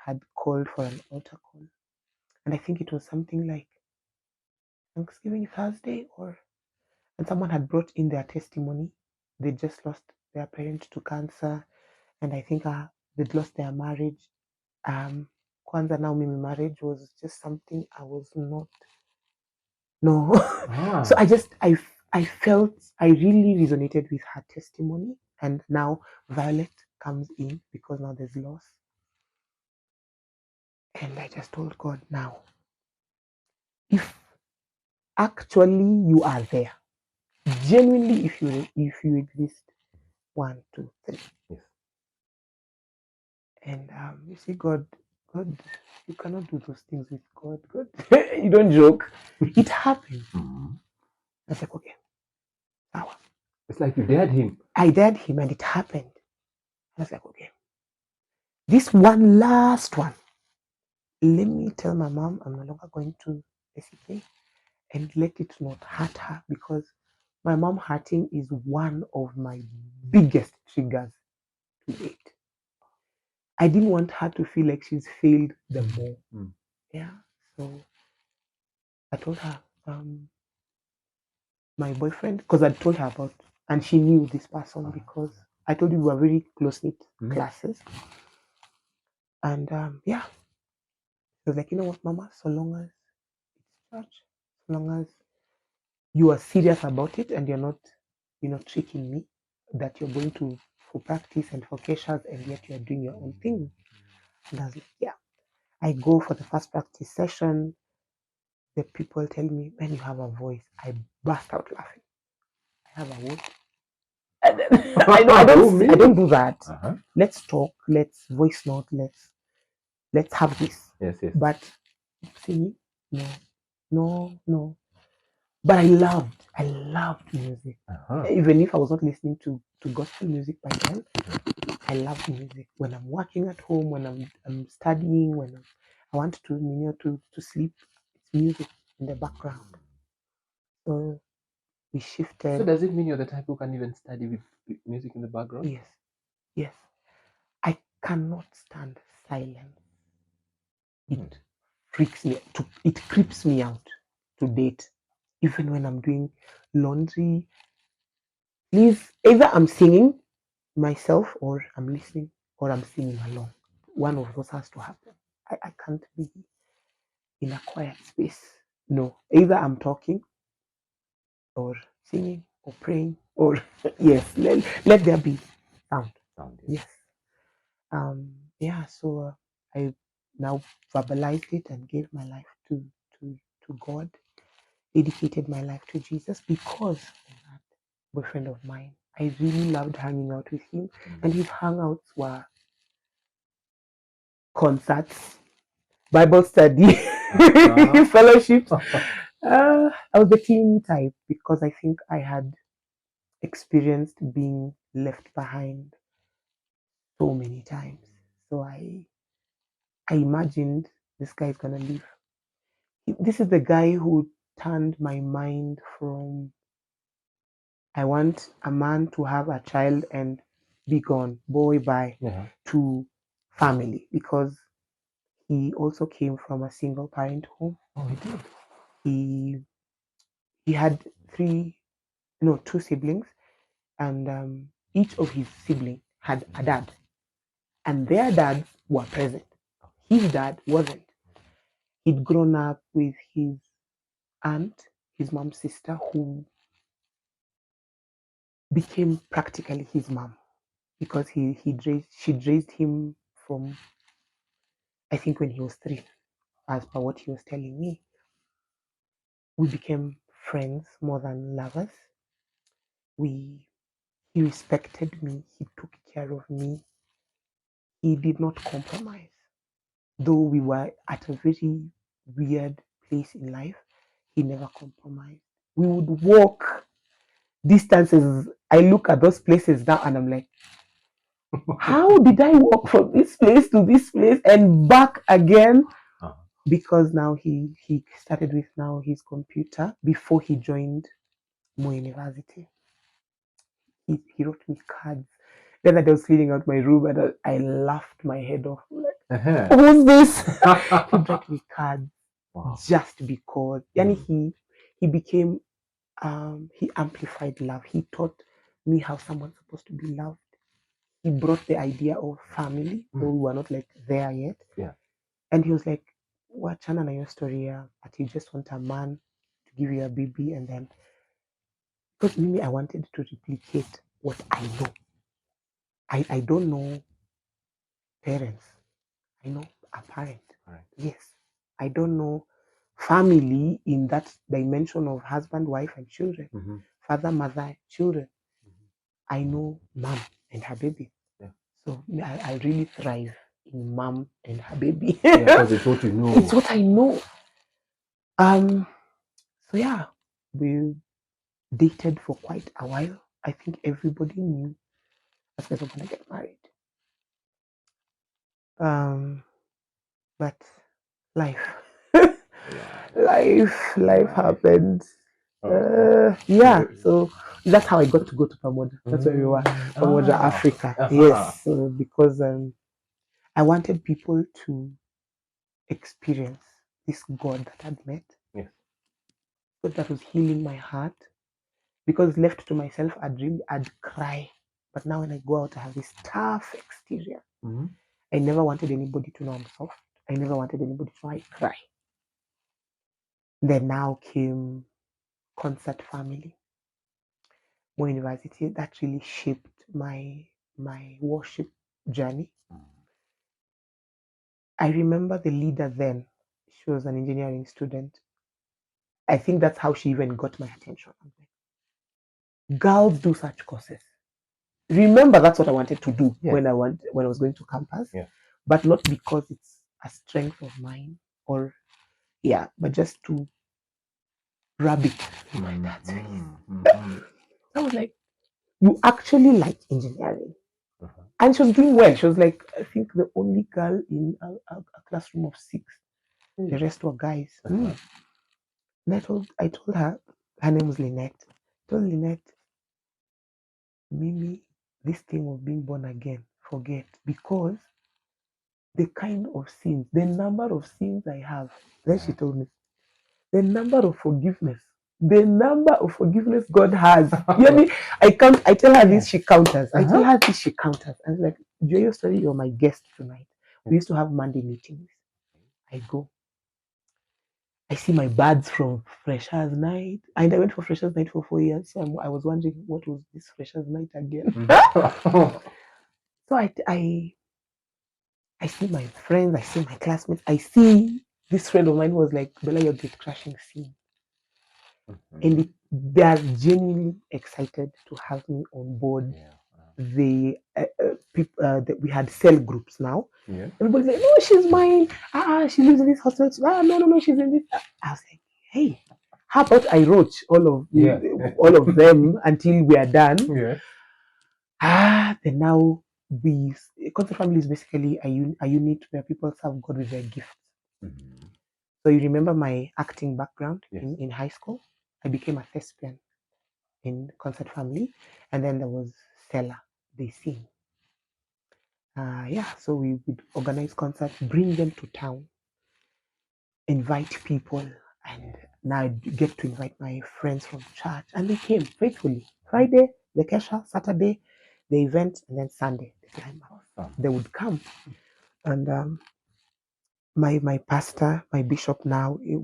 had called for an altar call. And I think it was something like Thanksgiving Thursday, and someone had brought in their testimony. They just lost their parent to cancer, and I think they'd lost their marriage. Kwanza now mimi marriage was just something I was not. No. So I felt I really resonated with her testimony, and now Violet comes in because now there's loss. And I just told God, now, if actually you are there, genuinely, if you exist, 1, 2, 3. Yes. And you see, God, you cannot do those things with God. God, you don't joke. It happened. I was like, okay, now. It's like you dared him. I dared him, and it happened. I was like, okay, this one last one. Let me tell my mom I'm no longer going to SEK and let it not hurt her, because my mom hurting is one of my biggest triggers to date. I didn't want her to feel like she's failed the more. Yeah. So I told her, my boyfriend, because I told her about, and she knew this person because I told you we were very close knit classes. And yeah, she was like, you know what, Mama, so long as it's church, so long as you are serious about it and you're not, tricking me, that you're going to for practice and for keishas and yet you're doing your own thing. And I was like, yeah. I go for the first practice session. The people tell me, man, you have a voice. I burst out laughing. I have a what? I don't do that. Let's talk. Let's voice note. Let's have this. Yes. But singing, no. But I loved music. Even if I was not listening to gospel music by then, I loved music. When I'm working at home, when I'm studying, when I want to sleep, it's music in the background. So we shifted. So does it mean you're the type who can even study with music in the background? Yes. I cannot stand silence. It freaks me. It creeps me out to date. Even when I'm doing laundry, please, either I'm singing myself or I'm listening or I'm singing along. One of those has to happen. I can't be in a quiet space. No, either I'm talking or singing or praying or yes, let there be sound. Yes. Yeah, so I now verbalized it and gave my life to God, dedicated my life to Jesus because of that boyfriend of mine. I really loved hanging out with him, and his hangouts were concerts, Bible study, fellowships. I was the clean type because I think I had experienced being left behind so many times. So I imagined this guy is gonna leave. This is the guy who turned my mind from I want a man to have a child and be gone, boy, bye, to family, because He also came from a single parent home. Oh, he did. He had two siblings, and each of his siblings had a dad, and their dads were present. His dad wasn't. He'd grown up with his aunt, his mom's sister, who became practically his mom because she'd raised him from, I think, when he was 3, as per what he was telling me. We became friends more than lovers. We He respected me, he took care of me, he did not compromise. Though we were at a very weird place in life, he never compromised. We would walk distances. I look at those places now and I'm like, how did I walk from this place to this place and back again? Because now he started with now his computer before he joined Mo University. He wrote me cards. Then I was cleaning out my room and I laughed my head off. Like, who's this? He brought me cards. Wow. Just because. Yani he became he amplified love. He taught me how someone's supposed to be loved. He brought the idea of family, though we were not like there yet. Yeah. And he was like, wachana na your story here, that you just want a man to give you a baby, and then because me, I wanted to replicate what I know. I don't know parents. I know a parent. Right. Yes. I don't know family in that dimension of husband, wife, and children. Mm-hmm. Father, mother, children. Mm-hmm. I know mom and her baby. Yeah. So I really thrive in mom and her baby. Yeah, because it's what you know. It's what I know. So yeah, we dated for quite a while. I think everybody knew that we were gonna get married. But life, life happened. Yeah, so that's how I got to go to Pamoja. That's where we were, Pamoja, Africa. Yes, so because I wanted people to experience this God that I'd met. Yes. God that was healing my heart. Because left to myself, I'd cry. But now when I go out, I have this tough exterior. Mm-hmm. I never wanted anybody to know I'm soft. I never wanted anybody to know I cry. Then now came concert family, Mo University. That really shaped my worship journey. I remember the leader then. She was an engineering student. I think that's how she even got my attention. Girls do such courses. Remember, that's what I wanted to do when I was going to campus, but not because it's a strength of mine or but just to rub it in my dad's face. I was like, you actually like engineering. And she was doing well. She was like, I think the only girl in a classroom of 6. The rest were guys. And I told her name was Lynette. I told Lynette, Mimi, this thing of being born again, forget. Because the kind of sins, the number of sins I have, then she told me, the number of forgiveness God has. I tell her this, she counters. I tell her this, she counters. And like, your story, you're my guest tonight. We used to have Monday meetings. I go. I see my buds from Freshers Night. And I went for Freshers Night for 4 years. So I was wondering, what was this Freshers Night again? So I see my friends, I see my classmates, I see this friend of mine who was like, Bella, your gate crashing scene. And they are genuinely excited to have me on board. We had cell groups now. Everybody's like, no, she's mine. She lives in this hostel. No, she's in this. I was like, hey, how about I roach all of them until we are done? Then now concept family is basically a unit where people serve God with their gifts. So you remember my acting background in high school? I became a thespian in concert family, and then there was Stella. They sing. So we would organize concerts, bring them to town, invite people, and now I get to invite my friends from church, and they came faithfully. Friday, the kesha, Saturday, the event, and then Sunday, the climax. They would come, and my pastor, my bishop now, it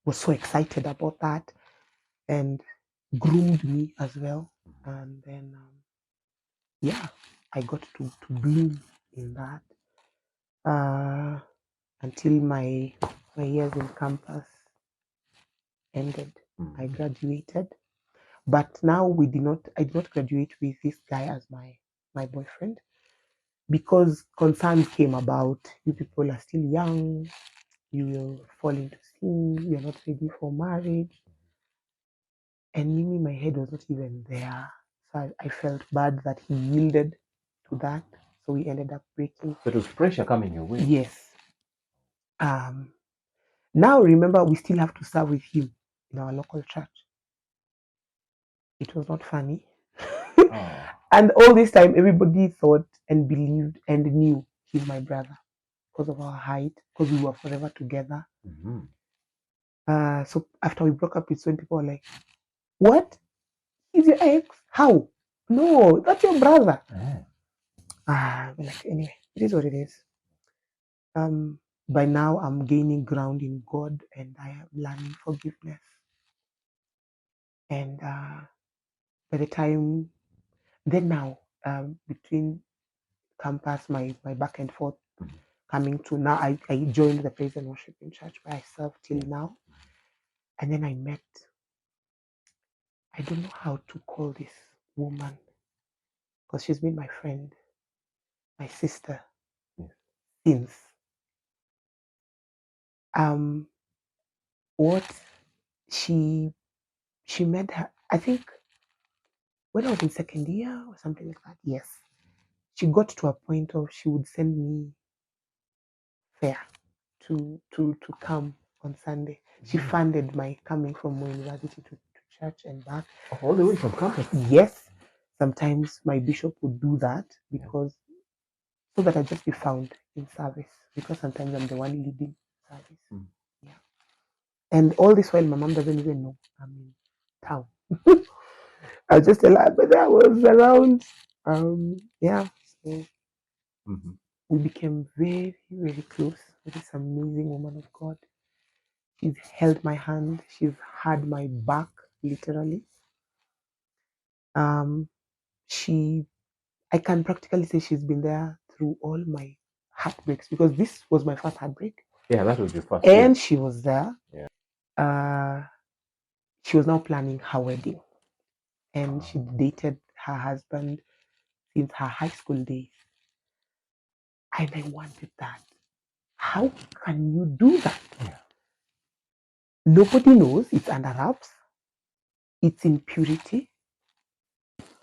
was so excited about that and groomed me as well, and then I got to bloom in that until my years in campus ended. I graduated, but now I did not graduate with this guy as my boyfriend because concerns came about. You people are still young. You will fall into sin. You're not ready for marriage. And Mimi, my head was not even there. So I felt bad that he yielded to that. So we ended up breaking. So it was pressure coming your way. Yes. Now remember, we still have to serve with him in our local church. It was not funny. And all this time, everybody thought and believed and knew he's my brother because of our height, because we were forever together. So after we broke up with when people were like, "What? He's your ex? How? No, that's your brother." Like, anyway, it is what it is. By now, I'm gaining ground in God and I am learning forgiveness. And by the time, then now, between campus, my back and forth, coming to now, I joined the praise and worship in church by myself till now. And then I met, I don't know how to call this woman because she's been my friend, my sister, since. What she made her, I think when I was in second year or something like that, yes. She got to a point of she would send me fare to come on Sunday. She funded my coming from my university to church and back. All the way from campus? Yes. Sometimes my bishop would do that because so that I just be found in service because sometimes I'm the one leading service. Yeah. And all this while my mom doesn't even know I'm in town. I'll just tell her, but I was around. So we became very, very close with this amazing woman of God. She's held my hand. She's had my back, literally. I can practically say she's been there through all my heartbreaks because this was my first heartbreak. Yeah, that was your first. And she was there. Yeah. She was now planning her wedding. And she dated her husband since her high school days. And I wanted that. How can you do that? Yeah. Nobody knows. It's under wraps. It's in purity.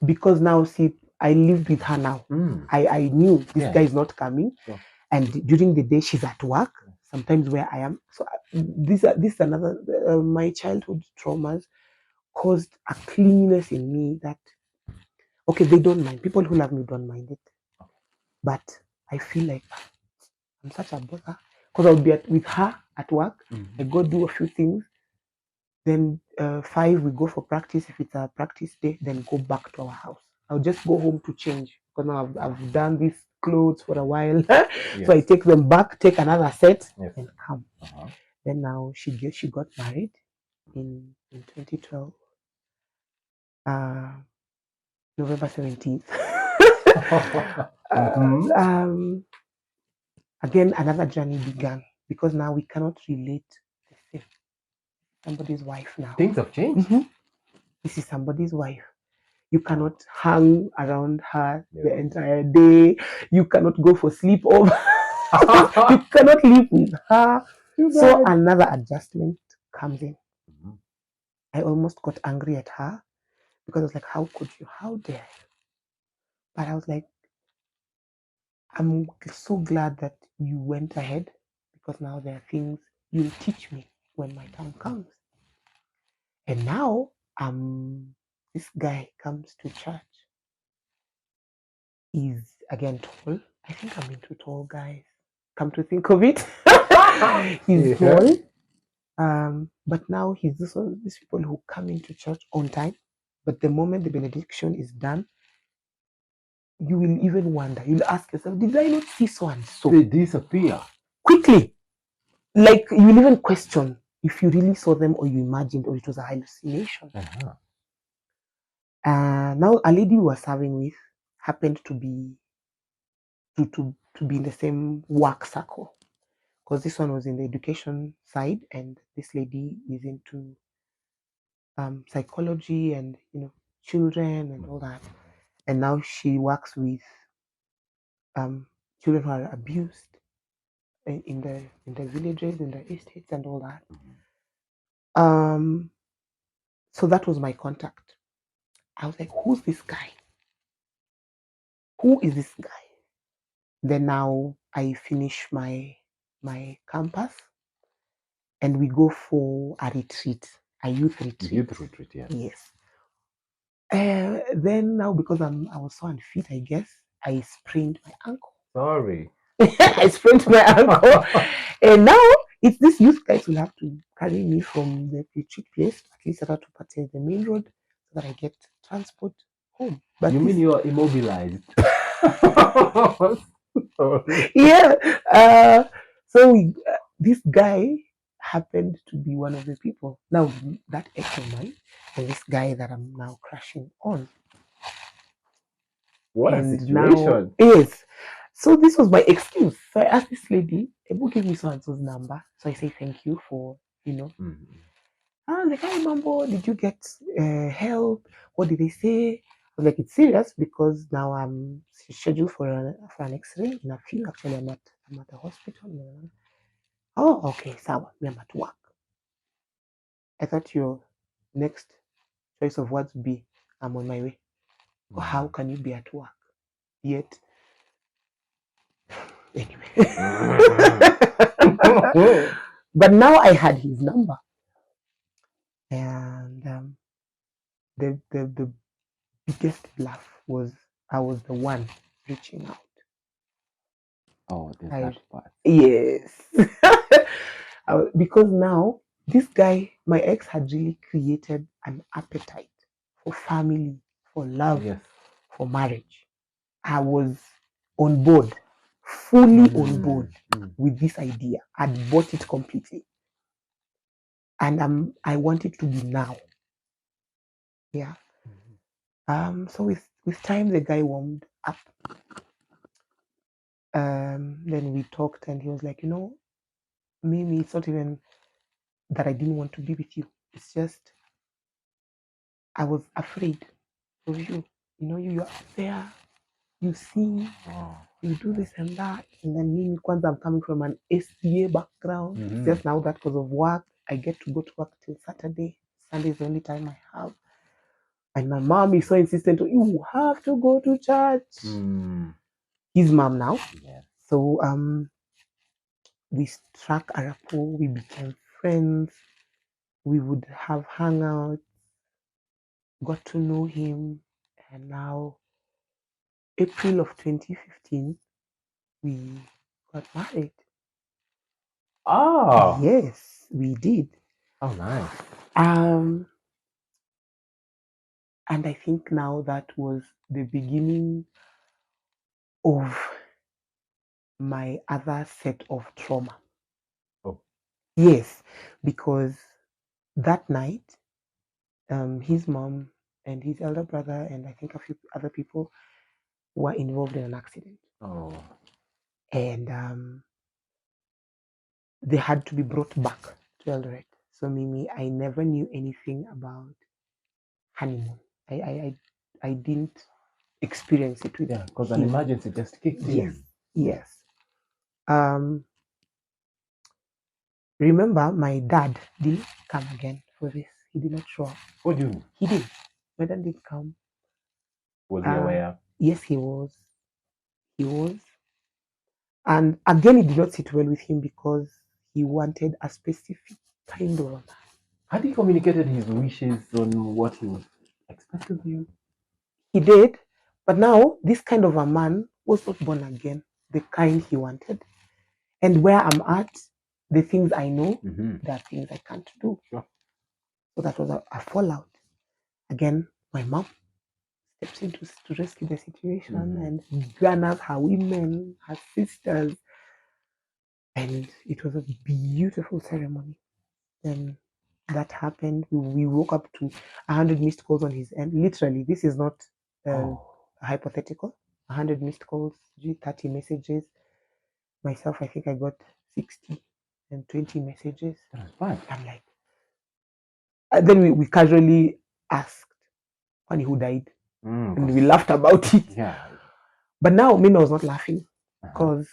Because now, see, I lived with her now. I knew this guy is not coming. Sure. And during the day, she's at work. Sometimes where I am. So this is another, my childhood traumas caused a cleanness in me that, okay, they don't mind. People who love me don't mind it. But I feel like I'm such a bother. Because I'll be with her at work. I go do a few things. Then 5, we go for practice. If it's a practice day, then go back to our house. I'll just go home to change. Because now I've done these clothes for a while. So I take them back, take another set, and come. Then now she got married in 2012. November 17th. Again, another journey began because now we cannot relate the same. Somebody's wife now. Things have changed. This is somebody's wife. You cannot hang around her the entire day. You cannot go for sleepover. You cannot live with her. So another adjustment comes in. I almost got angry at her because I was like, how could you? How dare you? But I was like, I'm so glad that you went ahead because now there are things you'll teach me when my time comes. And now this guy comes to church He's again tall. I think I'm into tall guys. Come to think of it, he's Yeah. tall. But now he's this one, these people who come into church on time, but the moment the benediction is done, you will even wonder. You'll ask yourself, "Did I not see so and so?" They disappear. Quickly, like you'll even question if you really saw them or you imagined or it was a hallucination. Uh-huh. Now a lady we were serving with happened to be to be in the same work circle because this one was in the education side and this lady is into psychology and children and all that. And now she works with children who are abused in the villages, in the estates, and all that. So that was my contact. I was like, "Who's this guy? Who is this guy?" Then now I finish my campus, and we go for a retreat, a youth retreat. Youth retreat, yeah. Yes. Then now because I was so unfit, I guess I sprained my ankle. Sorry. I sprained my ankle, and now it's these youth guys will have to carry me from the retreat place. At least I have to purchase the main road so that I get transport home. But You mean you are immobilized? Sorry. yeah. So this guy happened to be one of the people. Now that ex of mine and this guy that I'm now crashing on. What a And situation. now, yes. So this was my excuse. So I asked this lady, "Ebu give me so and so's number." So I say thank you for, like, "Hi, Mambo, did you get help? What did they say?" I was like, "It's serious because now I'm scheduled for an X-ray in a few. Actually, I'm at the hospital. Oh, okay, sawa. I'm at work." I thought your next choice of words would be, "I'm on my way." How can you be at work yet? Anyway. But now I had his number, and the biggest bluff was I was the one reaching out. Oh, there's I that part. Yes, because now this guy, my ex, had really created an appetite for family, for love, Yes. for marriage. I was on board, fully on board with this idea. I'd bought it completely, and I want it to be now. Yeah. So with time, the guy warmed up. Then we talked, and he was like, Mimi, it's not even that I didn't want to be with you. It's just I was afraid of you. You're up there, you sing, you do this and that, and then Mimi, kwanza, I'm coming from an SCA background. It's just now that because of work, I get to go to work till Saturday. Sunday is the only time I have. And my mom is so insistent, you have to go to church. His mom now. Yeah. So we struck a rapport, we became friends, we would have hangouts, got to know him, and now April of 2015 we got married. Oh. Yes, we did. Oh, nice. And I think now that was the beginning of my other set of trauma. Oh. Yes, because that night, his mom and his elder brother and I think a few other people were involved in an accident. Oh. And they had to be brought back to Eldoret. So Mimi, I never knew anything about honeymoon. I didn't experience it with because an him. emergency just kicked Yes, in. yes. Remember, my dad didn't come again for this. He did not show up. What do you mean? He did. My dad did come. Was he aware? Yes, he was. He was. And again, it did not sit well with him because he wanted a specific kind of a man. Had he communicated his wishes on what he would expect of you? He did, But now this kind of a man was not born again, the kind he wanted. And where I'm at, the things I know, there are things I can't do. Sure. So that was a fallout. Again, my mom steps in to rescue the situation and garners her women, her sisters. And it was a beautiful ceremony. Then that happened. We woke up to 100 missed calls on his end. Literally, this is not hypothetical. 100 missed calls, 30 messages. Myself, I think I got 60 and 20 messages. That's fine. I'm like, and then we casually asked, Funny who died? And we laughed about it. Yeah. But now, Mimi was not laughing because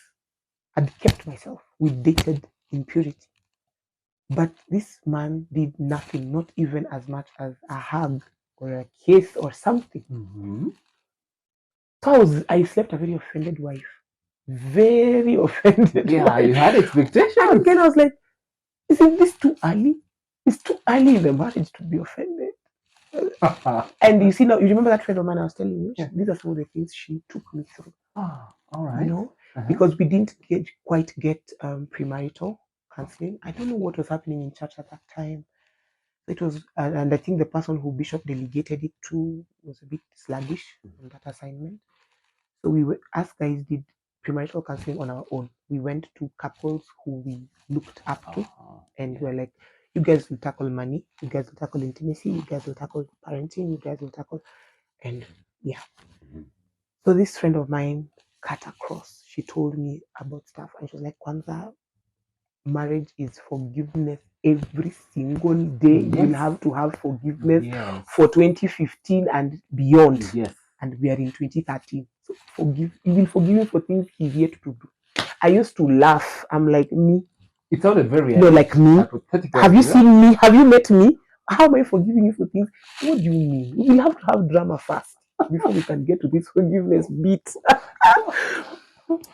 I'd kept myself. We dated in purity. But this man did nothing, not even as much as a hug or a kiss or something. So I slept a very offended wife. Very offended. Yeah, wife. you had expectations. And again, I was like, isn't this too early? It's too early in the marriage to be offended. And you see now, you remember that friend of mine I was telling you? These are some of the things she took me through. All right. You know, because we didn't quite get premarital counseling. I don't know what was happening in church at that time. It was, and I think the person who Bishop delegated it to was a bit sluggish on that assignment. So we asked guys did premarital counseling on our own. We went to couples who we looked up to, and we were like, you guys will tackle money, you guys will tackle intimacy, you guys will tackle parenting, you guys will tackle, and yeah. So this friend of mine cut across. She told me about stuff, and she was like, Kwanza, marriage is forgiveness every single day. You'll have to have forgiveness for 2015 and beyond. Yes. And we are in 2013. So you will forgive him for things he's yet to do. I used to laugh. I'm like, me? It sounded very like me? Have you seen me? Have you met me? How am I forgiving you for things? What do you mean? We will have to have drama first before we can get to this forgiveness bit.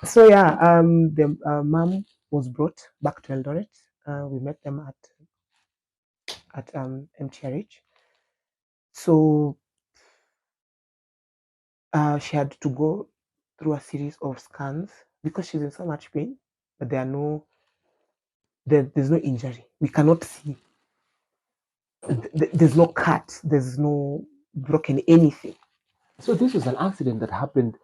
So yeah, the mom was brought back to Eldoret. We met them at MTRH. So she had to go through a series of scans because she's in so much pain, but there's no injury. We cannot see. There's no cut. There's no broken anything. So this was an accident that happened.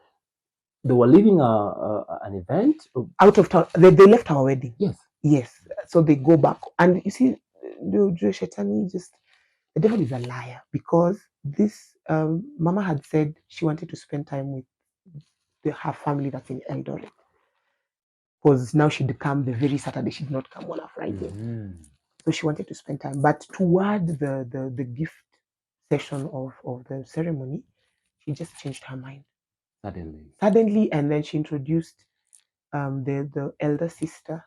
They were leaving an event out of town. They left our wedding. Yes. So they go back, and you see, the devil is a liar because this Mama had said she wanted to spend time with her family that's in Eldoret. Because now she'd come the very Saturday, she did not come on a Friday. So she wanted to spend time. But toward the gift session of the ceremony, she just changed her mind. Suddenly, and then she introduced the elder sister.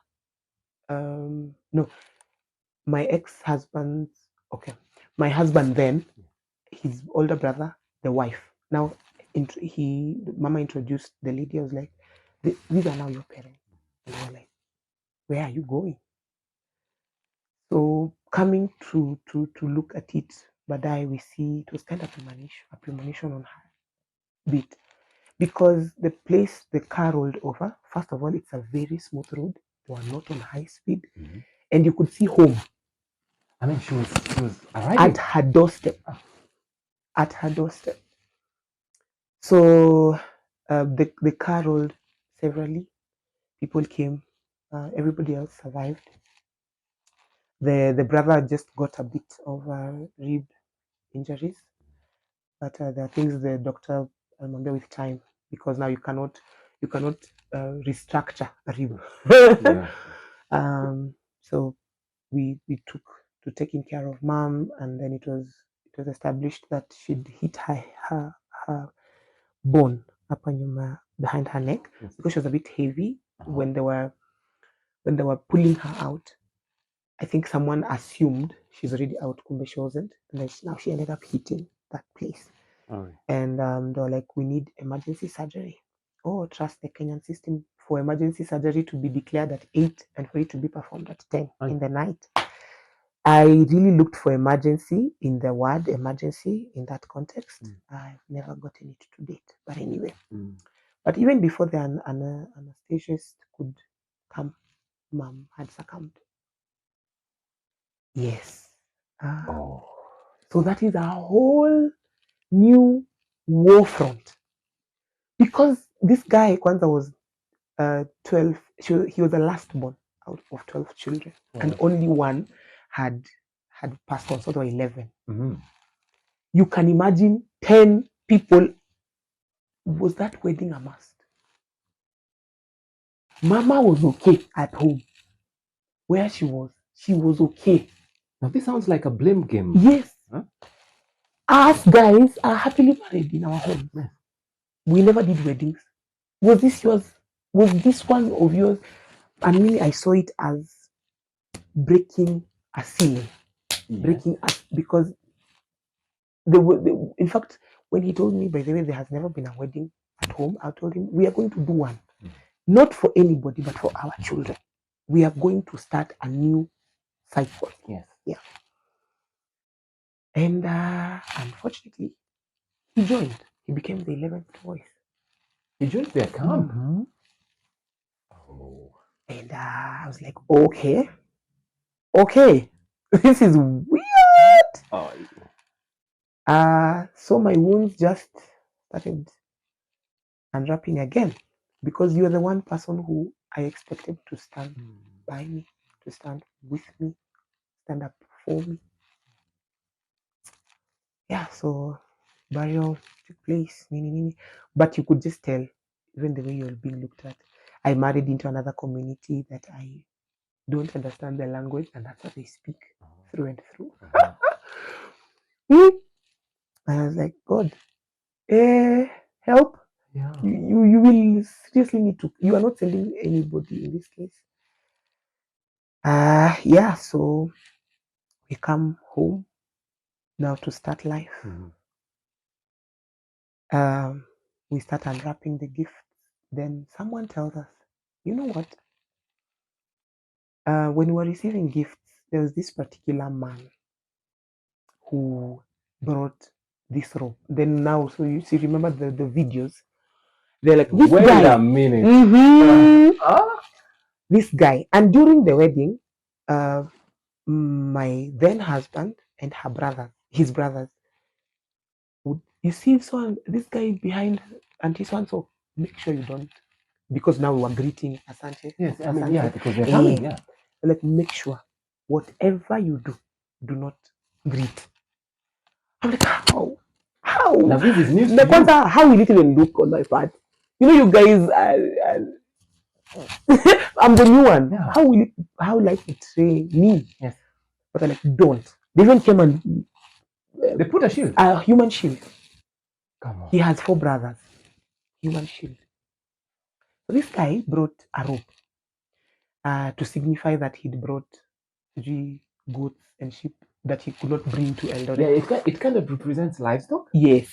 No, my ex-husband's, my husband then, his older brother, the wife. Now, Mama introduced the lady. I was like, these are now your parents. And they were like, where are you going? So coming to look at it, Badai, we see it was kind of a premonition on her bit. Because the place the car rolled over, first of all, it's a very smooth road. They were not on high speed. And you could see home. I mean, she was arriving at her doorstep. At her doorstep. So the car rolled severally. People came. Everybody else survived. The brother just got a bit of rib injuries, but there are things the doctor remember with time, because now you cannot restructure a rib. So we took to taking care of mom, and then it was established that she'd hit her bone behind her neck, because she was a bit heavy. When they were pulling her out, I think someone assumed she's already out, kumbe she wasn't, and then now she ended up hitting that place. And they were like, we need emergency surgery. Oh, trust the Kenyan system for emergency surgery to be declared at 8 and for it to be performed at 10 in the night. I really looked for emergency in the word emergency in that context. I've never gotten it to date. But anyway. But even before the anesthetist could come, mom had succumbed. Yes. So that is a whole new war front. Because this guy, Kwanzaa, was 12, he was the last born out of 12 children. And only one had passed on, so there were 11. You can imagine 10 people. Was that wedding a must? Mama was okay at home. Where she was okay. Now this sounds like a blame game. Yes. Huh? Us guys are happily married in our home. Yes. We never did weddings. Was this yours? Was this one of yours? And really, I saw it as breaking a ceiling. Breaking us, because in fact, when he told me, by the way, there has never been a wedding at home, I told him, we are going to do one. Not for anybody, but for our children. We are going to start a new cycle. Yes. Yeah. And unfortunately, he joined. He became the 11th voice. He joined their camp. And I was like, okay, this is weird. So my wounds just started unwrapping again, because you're the one person who I expected to stand by me, to stand with me, stand up for me. Yeah, so burial took place, but you could just tell, even the way you're being looked at. I married into another community that I don't understand the language, and that's what they speak through and through. And I was like, God, help. Yeah. You will seriously need to. You are not sending anybody in this case. Yeah, so we come home now to start life. We start unwrapping the gifts. Then someone tells us, you know what? When we were receiving gifts, there was this particular man who brought this rope. Then now, so you see, remember the videos? They're like, this Wait guy. a minute. This guy. And during the wedding, my then husband and his brothers, would, you see, so this guy behind Auntie so make sure you don't, because now we were greeting Asante. Yes, I mean, Asante. yeah, because they're coming, yeah. Like, make sure whatever you do not greet. I'm like, how? Now this is news to you. How will it even look on my part? You know, you guys, I'm the new one. Yeah. How will I betray me? Yes. But I like, don't. They even came and they put a shield. A human shield. Come on. He has 4 brothers. Human shield. So this guy brought a rope to signify that he'd brought 3 goats and sheep that he could not bring to Eldoret. Yeah, it kind of represents livestock. Yes.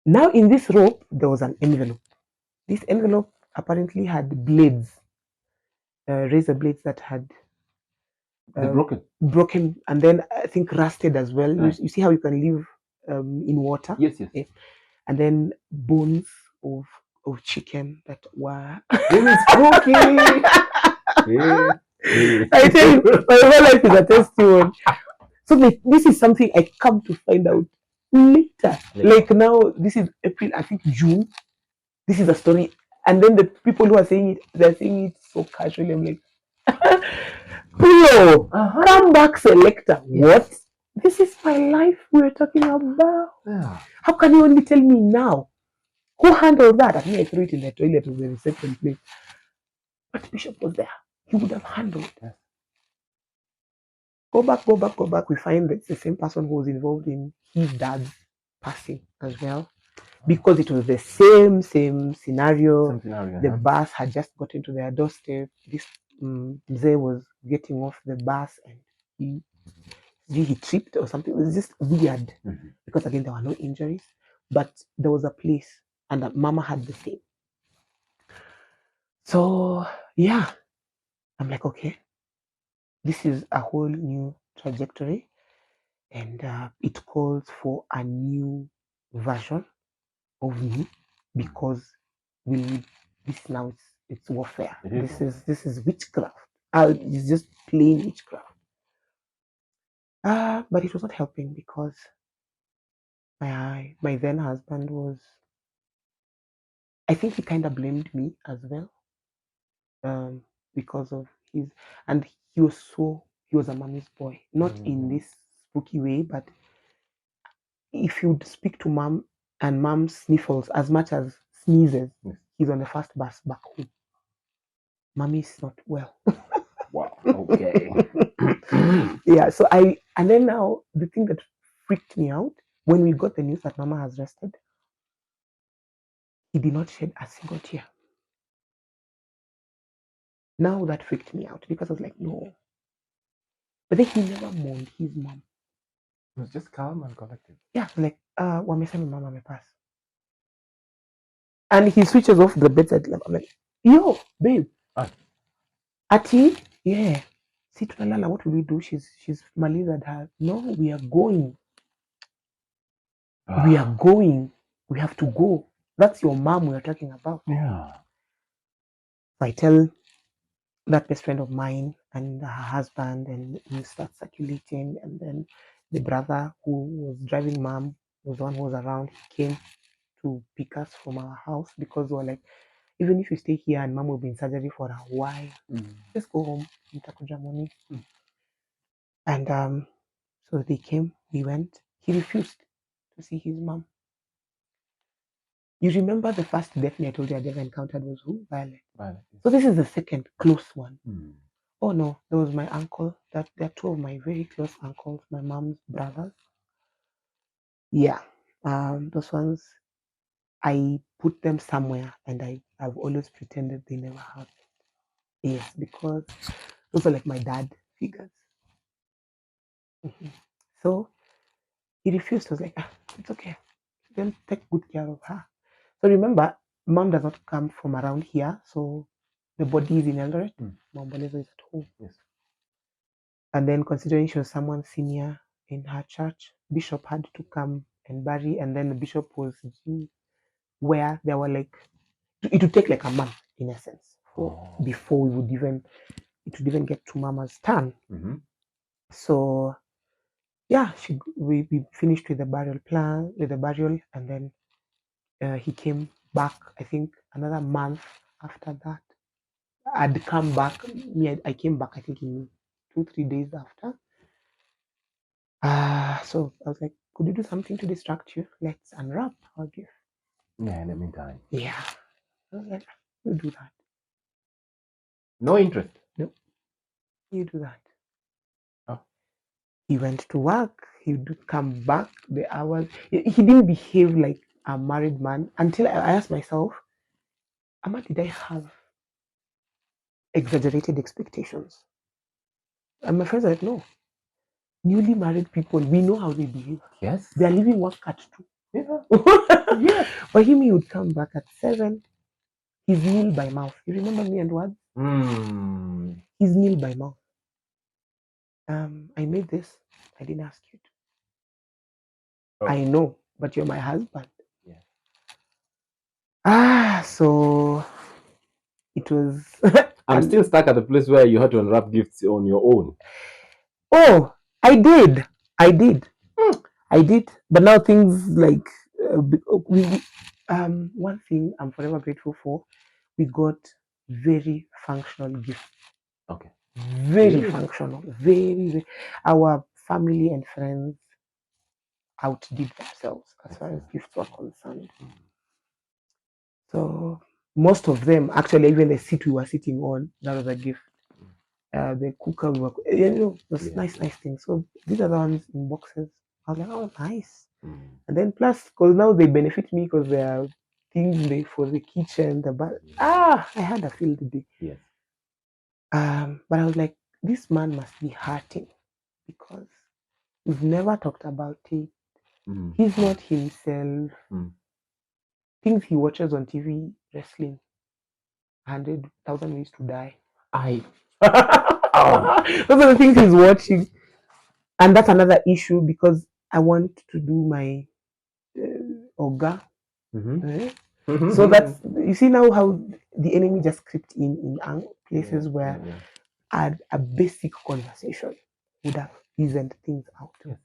Now in this rope, there was an envelope. This envelope apparently had blades, razor blades that had broken, and then I think rusted as well. You see how you can live in water? Yes. And then bones of chicken that were very spooky. I tell you, my whole life is a testimony. So this is something I come to find out later. Like now, this is April, I think June. This is a story. And then the people who are saying it, they're saying it so casually. I'm like, Pio, come back, selector. What? This is my life we're talking about. Yeah. How can you only tell me now? Who handled that? I think I threw it in the toilet of the reception place. But Bishop was there. He would have handled it. Go back. We find that it's the same person who was involved in his dad's passing as well. Because it was the same scenario. The bus had just gotten to their doorstep. This Mzee was getting off the bus and he tripped or something. It was just weird. Because again, there were no injuries. But there was a place and Mama had the same. So, yeah. I'm like, okay. this is a whole new trajectory, and it calls for a new version of me because we this now it's warfare. This is witchcraft. It's just plain witchcraft. But it was not helping because my then husband was, I think he kind of blamed me as well, because of his, and he was a mommy's boy, not in this spooky way, but if you speak to mom and mom sniffles as much as sneezes, he's on the first bus back home. Mommy's not well. Wow. Okay. Yeah. So and then now the thing that freaked me out when we got the news that Mama has rested, he did not shed a single tear. Now that freaked me out because I was like, no. But then he never mourned his mom. It was just calm and collected. Yeah, like, wamesema mama amepass. And he switches off the bedside lamp. I'm like, yo, babe. Ati, yeah. See, tunalala, what will we do? She's maliza her. No, we are going. We are going. We have to go. That's your mom we are talking about. Yeah. I tell that best friend of mine and her husband, and we start circulating. And then the brother who was driving mom was the one who was around. He came to pick us from our house because we were like, even if you stay here and mom will be in surgery for a while, just go home. Nitakuja morning. And so they came, we went. He refused to see his mom. You remember the first deathly I told you I ever encountered was who? Violet. So this is the second close one. Oh no, there was my uncle. That they're two of my very close uncles, my mom's brothers. Yeah. Those ones I put them somewhere and I've always pretended they never happened. Yes, because those are like my dad figures. So he refused. I was like, it's okay. Then take good care of her. So remember, mom does not come from around here, so the body is in Eldoret. Mom is at home. Yes. And then considering she was someone senior in her church, Bishop had to come and bury, and then the bishop was where there were like, it would take like a month in essence before it would even get to mama's turn. So yeah, we finished with the burial, and then he came back, I think another month after that. I'd come back. I came back, I think, in 2-3 days after. So I was like, could you do something to distract you? Let's unwrap our gift. Yeah, in the meantime. Yeah. I was like, you do that. No interest. No, you do that. Oh. He went to work. He would come back the hours. He didn't behave like a married man until I asked myself, Amma, did I have exaggerated expectations? And my friends are like, no. Newly married people, we know how they behave. Yes. They are leaving work at 2. Yeah. Yeah. For him, he would come back at 7. He's nil by mouth. You remember me and what? He's nil by mouth. I made this. I didn't ask you to. Oh. I know, but you're my husband. Yeah. So it was. I'm still stuck at the place where you had to unwrap gifts on your own. Oh, I did. I did. But now things like one thing I'm forever grateful for, we got very functional gifts. Okay. Very functional. Very. Our family and friends outdid themselves as far as gifts were concerned. So most of them, actually, even the seat we were sitting on, that was a gift. The cooker we were, those nice things. So these are the ones in boxes. I was like, oh, nice. And then plus, because now they benefit me because they are things for the kitchen, I had a field day. Yes. But I was like, this man must be hurting because we've never talked about it. He's not himself. Things he watches on TV, wrestling, 100,000 Ways to Die. Those are the things he's watching. And that's another issue because I want to do my Oga. Eh? So that's, you see now how the enemy just crept in places where a basic conversation would have eased things out. Yes.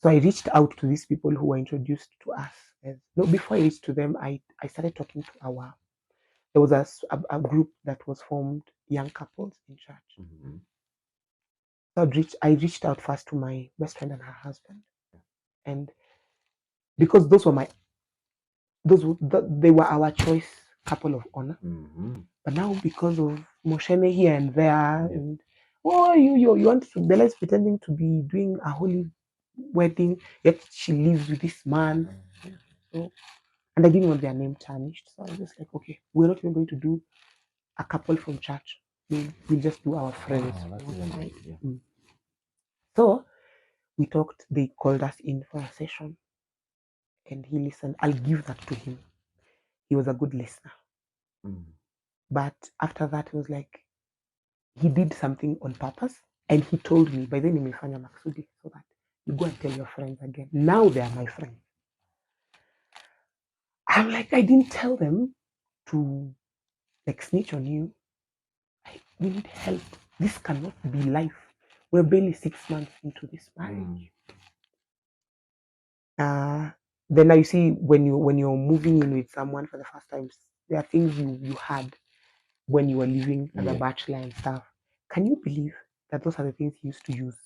So I reached out to these people who were introduced to us. No, before I reached to them, I started talking to there was a group that was formed, young couples in church. So I reached out first to my best friend and her husband. And because they were our choice couple of honor. But now because of Moshene here and there, and you want to, Bella is pretending to be doing a holy wedding, yet she lives with this man. So, and I didn't want their name tarnished. So I was just like, okay, we're not even going to do a couple from church. We'll just do our friends. So we talked, they called us in for a session and he listened. I'll give that to him. He was a good listener. But after that, he was like, he did something on purpose and he told me, by then nimefanya maksudi, so that you go and tell your friends again. Now they are my friends. I'm like, I didn't tell them to like snitch on you. We need help. This cannot be life. We're barely 6 months into this marriage. Then now you see when you're moving in with someone for the first time, there are things you had when you were living as a bachelor and stuff. Can you believe that those are the things he used to use?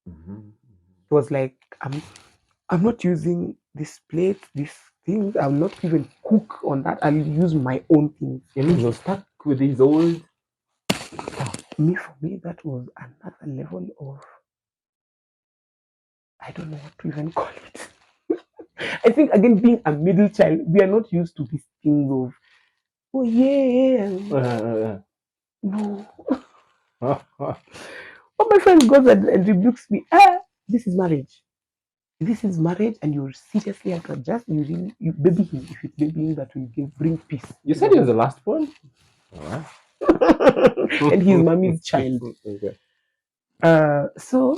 It was like, I'm not using this plate, this thing. I'll not even cook on that. I'll use my own things. You mean you're stuck with these old? For me, that was another level of, I don't know what to even call it. I think again, being a middle child, we are not used to these things of, oh yeah, no. But my friend goes and rebukes me. This is marriage. This is marriage, and you're seriously have to adjust. You baby him. If it's babying, that will bring peace. You said he was the last one? And he's mommy's child. So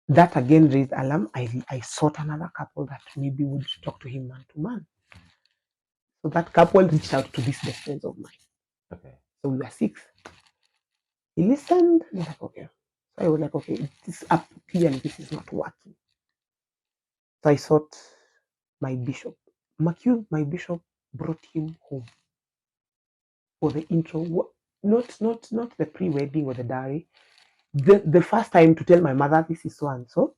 that again raised alarm. I sought another couple that maybe would talk to him man to man. So that couple reached out to these best friends of mine. Okay. So we were 6. He listened. And I was like, okay. So I was like, okay, this up clearly this is not working. So I sought my bishop. My bishop brought him home for the intro. Not the pre-wedding or the dowry. The first time to tell my mother this is so and so,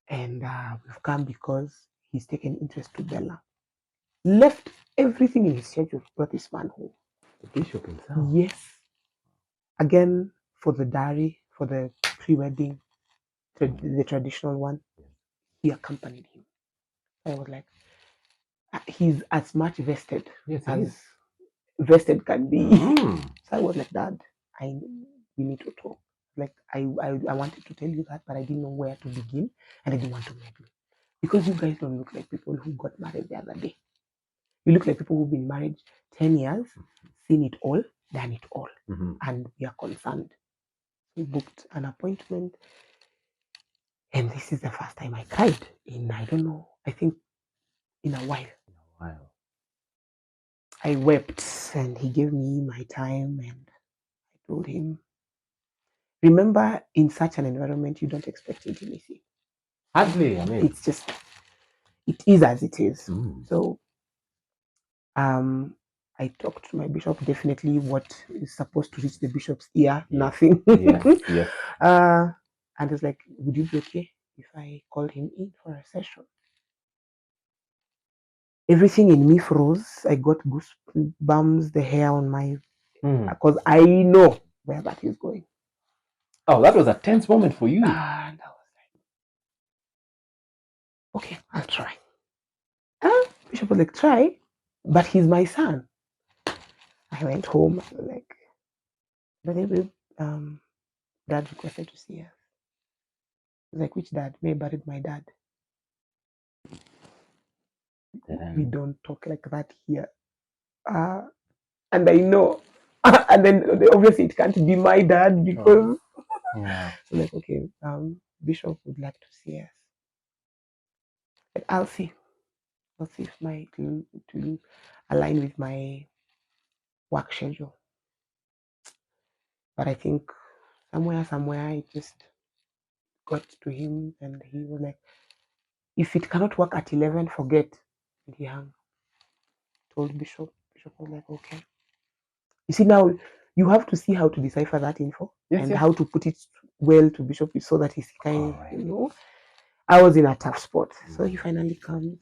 and we've come because he's taken interest to Bella. Left everything in his schedule, brought this man home. The bishop himself? Yes. Again, for the dowry, for the pre-wedding, the traditional one, he accompanied him. I was like, he's as much vested as vested can be. So I was like, Dad, we need to talk. Like I wanted to tell you that, but I didn't know where to begin, and I didn't want to meddle because you guys don't look like people who got married the other day. You look like people who've been married 10 years, seen it all, done it all, and we are concerned. We booked an appointment, and this is the first time I cried in, I don't know, I think in a while. I wept, and he gave me my time, and I told him, remember, in such an environment, you don't expect intimacy. Hardly, I mean. It's just, it is as it is. So, I talked to my bishop, definitely what is supposed to reach the bishop's ear, nothing. And it's like, would you be okay if I called him in for a session? Everything in me froze. I got goosebumps, the hair on my, because I know where that is going. Oh, that was a tense moment for you. And I was like, okay, I'll try. Bishop was like, try, but he's my son. I went home. I was like, but anyway, Dad requested to see us. I was like, which dad? May I buried my dad. We don't talk like that here. And I know And then obviously it can't be my dad because Yeah. so like, okay, Bishop would like to see us. But I'll see. I'll see if my to align with my work schedule. But I think somewhere I just got to him and he was like, if it cannot work at 11, forget. And he told Bishop. Bishop was like, okay. You see, now you have to see how to decipher that info and how to put it well to Bishop so that he's kind of, I was in a tough spot. So he finally comes.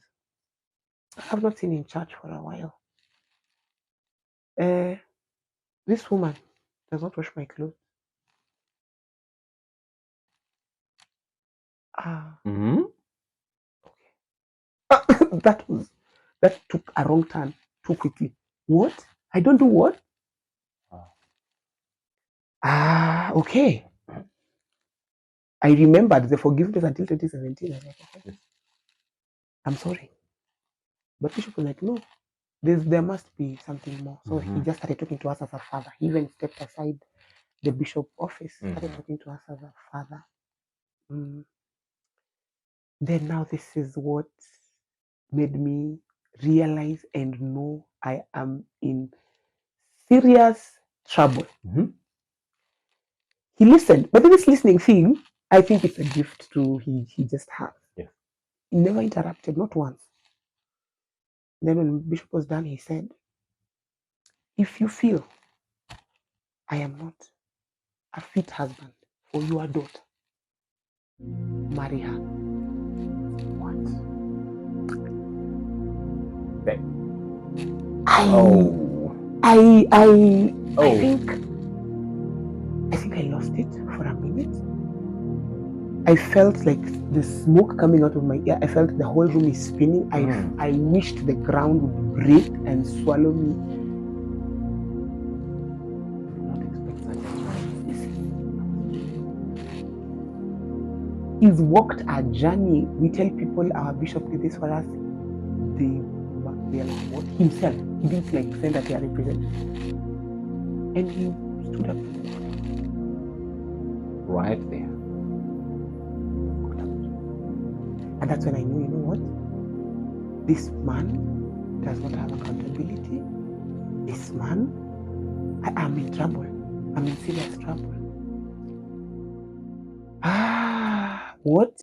I have not seen him in church for a while. This woman does not wash my clothes. Mm-hmm. Okay. That took a wrong turn too quickly. What? I don't do what? Okay. I remembered the forgiveness until 2017. I was like, okay, I'm sorry. But Bishop was like, no, there must be something more. So he just started talking to us as a father. He even stepped aside the bishop office, started talking to us as a father. Then now this is what made me realize and know I am in serious trouble. He listened, but this listening thing, I think it's a gift to he just has. Yeah. He never interrupted, not once. Then when Bishop was done, he said, if you feel I am not a fit husband for your daughter, marry her. What? I think I lost it for a minute. I felt like the smoke coming out of my ear. I felt the whole room is spinning. I wished the ground would break and swallow me. I did not expect that. He's walked a journey. We tell people our bishop did this for us. They are like, what? Himself. He didn't like send that he had represented. And he stood up. Right there. And that's when I knew, you know what? This man does not have accountability. This man, I am in trouble. I'm in serious trouble. What?